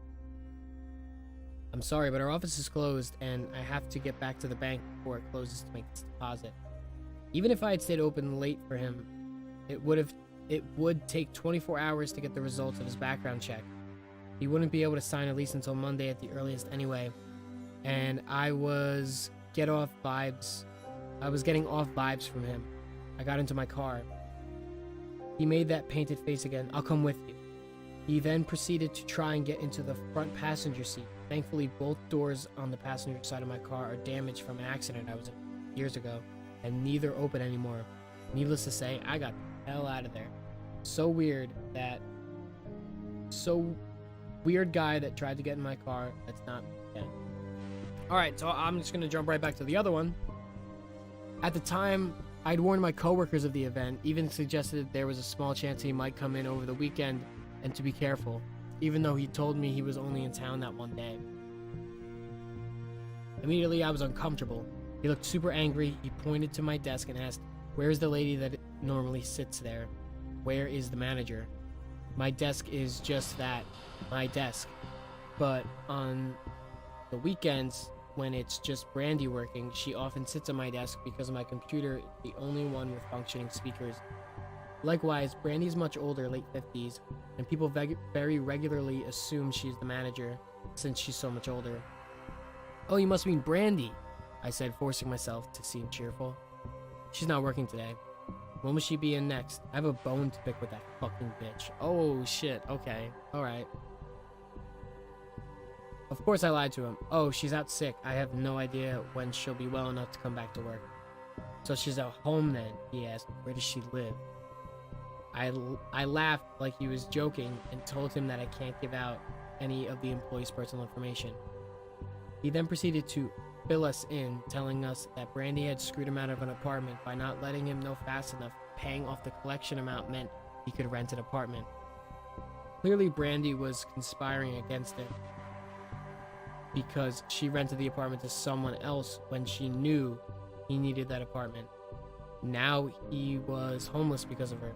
"I'm sorry, but our office is closed and I have to get back to the bank before it closes to make this deposit." Even if I had stayed open late for him, it would take 24 hours to get the results of his background check. He wouldn't be able to sign a lease until Monday at the earliest anyway, and I was getting off vibes from him. I got into my car. He made that painted face again. "I'll come with you." He then proceeded to try and get into the front passenger seat. Thankfully, both doors on the passenger side of my car are damaged from an accident I was in years ago, and neither open anymore. Needless to say, I got the hell out of there. So weird guy that tried to get in my car. That's not me. Yeah. Alright, so I'm just gonna jump right back to the other one. At the time, I'd warned my coworkers of the event, even suggested there was a small chance he might come in over the weekend and to be careful, even though he told me he was only in town that one day. Immediately, I was uncomfortable. He looked super angry. He pointed to my desk and asked, "Where is the lady that normally sits there? Where is the manager?" My desk is just that, my desk. But on the weekends, when it's just Brandy working, she often sits at my desk because my computer is the only one with functioning speakers. Likewise, Brandy's much older, late 50s, and people very regularly assume she's the manager since she's so much older. "Oh, you must mean Brandy," I said, forcing myself to seem cheerful. "She's not working today." "When will she be in next? I have a bone to pick with that fucking bitch." "Oh shit, okay, alright." Of course I lied to him. "Oh, she's out sick. I have no idea when she'll be well enough to come back to work." "So she's at home then?" he asked. "Where does she live?" I laughed like he was joking and told him that I can't give out any of the employee's personal information. He then proceeded to fill us in, telling us that Brandy had screwed him out of an apartment by not letting him know fast enough. Paying off the collection amount meant he could rent an apartment. Clearly, Brandy was conspiring against it because she rented the apartment to someone else when she knew he needed that apartment. Now he was homeless because of her.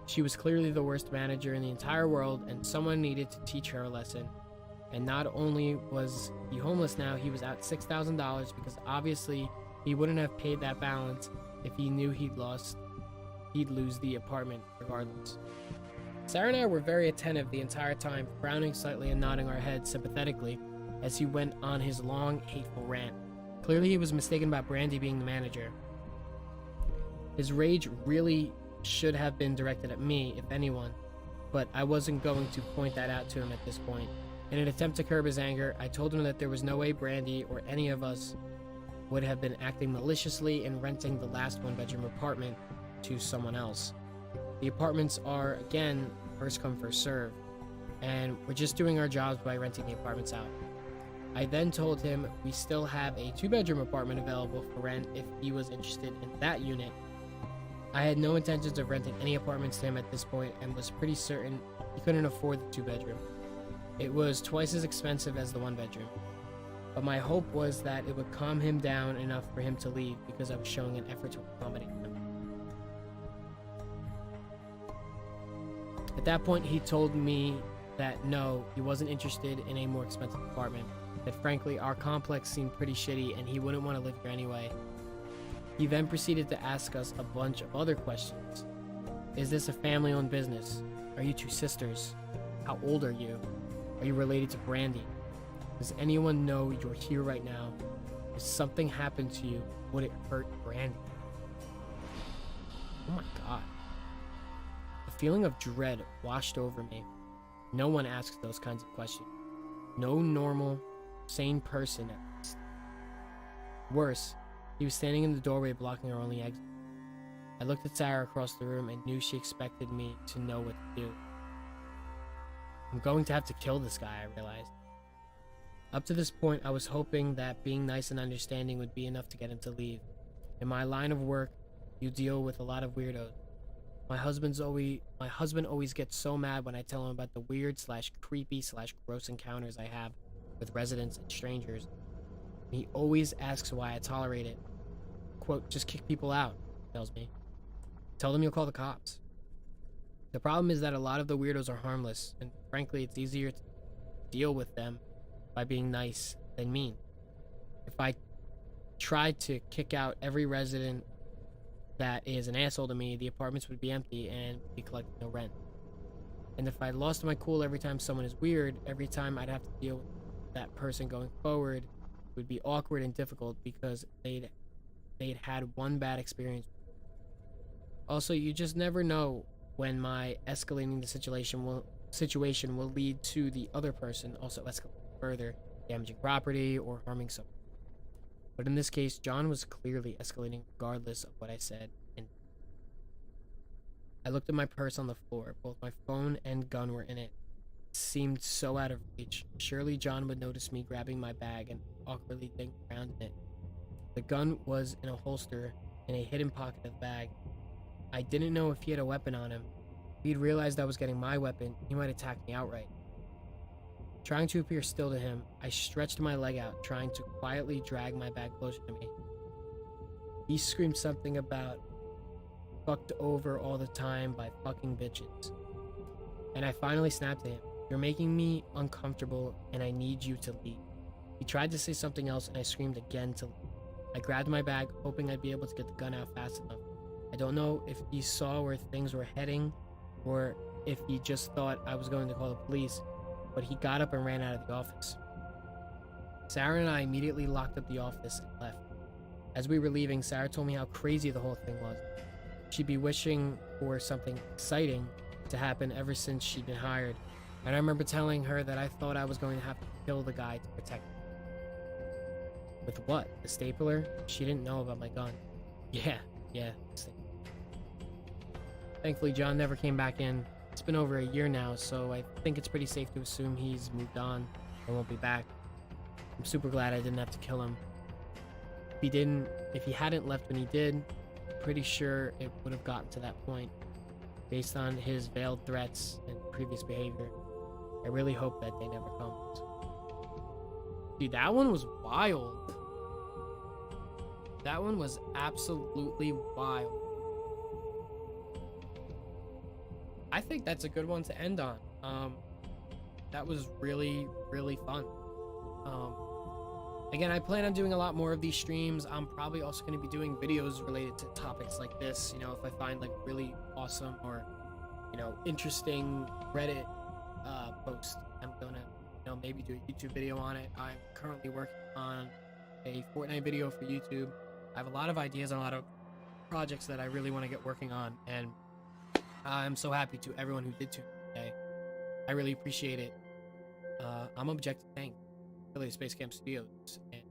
She was clearly the worst manager in the entire world, and someone needed to teach her a lesson. And not only was he homeless now, he was out $6,000 because obviously he wouldn't have paid that balance if he knew he'd lose the apartment regardless. Sarah and I were very attentive the entire time, frowning slightly and nodding our heads sympathetically as he went on his long, hateful rant. Clearly he was mistaken about Brandy being the manager. His rage really should have been directed at me, if anyone, but I wasn't going to point that out to him at this point. In an attempt to curb his anger, I told him that there was no way Brandy or any of us would have been acting maliciously in renting the last one-bedroom apartment to someone else. The apartments are, again, first come, first serve, and we're just doing our jobs by renting the apartments out. I then told him we still have a 2-bedroom apartment available for rent if he was interested in that unit. I had no intentions of renting any apartments to him at this point and was pretty certain he couldn't afford the 2-bedroom. It was twice as expensive as the 1-bedroom. But my hope was that it would calm him down enough for him to leave because I was showing an effort to accommodate him. At that point, he told me that no, he wasn't interested in a more expensive apartment, that frankly our complex seemed pretty shitty and he wouldn't want to live here anyway. He then proceeded to ask us a bunch of other questions. Is this a family-owned business? Are you 2 sisters? How old are you? Are you related to Brandy? Does anyone know you're here right now? If something happened to you, would it hurt Brandy? Oh my god. A feeling of dread washed over me. No one asks those kinds of questions. No normal, sane person at least. Worse, he was standing in the doorway blocking our only exit. I looked at Sarah across the room and knew she expected me to know what to do. I'm going to have to kill this guy, I realized. Up to this point, I was hoping that being nice and understanding would be enough to get him to leave. In my line of work, you deal with a lot of weirdos. My husband always gets so mad when I tell him about the weird / creepy / gross encounters I have with residents and strangers. He always asks why I tolerate it. Quote, just kick people out, he tells me. Tell them you'll call the cops. The problem is that a lot of the weirdos are harmless, and frankly, it's easier to deal with them by being nice than mean. If I tried to kick out every resident that is an asshole to me, the apartments would be empty and be collecting no rent. And if I lost my cool every time someone is weird, every time I'd have to deal with that person going forward, it would be awkward and difficult because they'd had one bad experience. Also, you just never know when my escalating the situation will lead to the other person also escalating further, damaging property or harming someone. But in this case, John was clearly escalating regardless of what I said. And I looked at my purse on the floor. Both my phone and gun were in it. It seemed so out of reach. Surely John would notice me grabbing my bag and awkwardly digging around in it. The gun was in a holster in a hidden pocket of the bag. I didn't know if he had a weapon on him. If he'd realized I was getting my weapon, he might attack me outright. Trying to appear still to him, I stretched my leg out, trying to quietly drag my bag closer to me. He screamed something about fucked over all the time by fucking bitches. And I finally snapped at him. You're making me uncomfortable and I need you to leave. He tried to say something else and I screamed again to leave. I grabbed my bag, hoping I'd be able to get the gun out fast enough. I don't know if he saw where things were heading or if he just thought I was going to call the police, but he got up and ran out of the office. Sarah and I immediately locked up the office and left. As we were leaving, Sarah told me how crazy the whole thing was. She'd be wishing for something exciting to happen ever since she'd been hired, and I remember telling her that I thought I was going to have to kill the guy to protect me. With what? The stapler? She didn't know about my gun. Yeah. Thankfully, John never came back in. It's been over a year now, so I think it's pretty safe to assume he's moved on and won't be back. I'm super glad I didn't have to kill him. If he hadn't left when he did, I'm pretty sure it would have gotten to that point. Based on his veiled threats and previous behavior, I really hope that day never comes. Dude, that one was wild. That one was absolutely wild. I think that's a good one to end on. That was really, really fun. Again, I plan on doing a lot more of these streams. I'm probably also going to be doing videos related to topics like this. You know, if I find like really awesome or, you know, interesting Reddit post, I'm gonna, you know, maybe do a YouTube video on it. I'm currently working on a Fortnite video for YouTube. I have a lot of ideas on a lot of projects that I really want to get working on, and I'm so happy to everyone who did tune in today. I really appreciate it. I'm Objective Tank, affiliate Space Camp Studios, and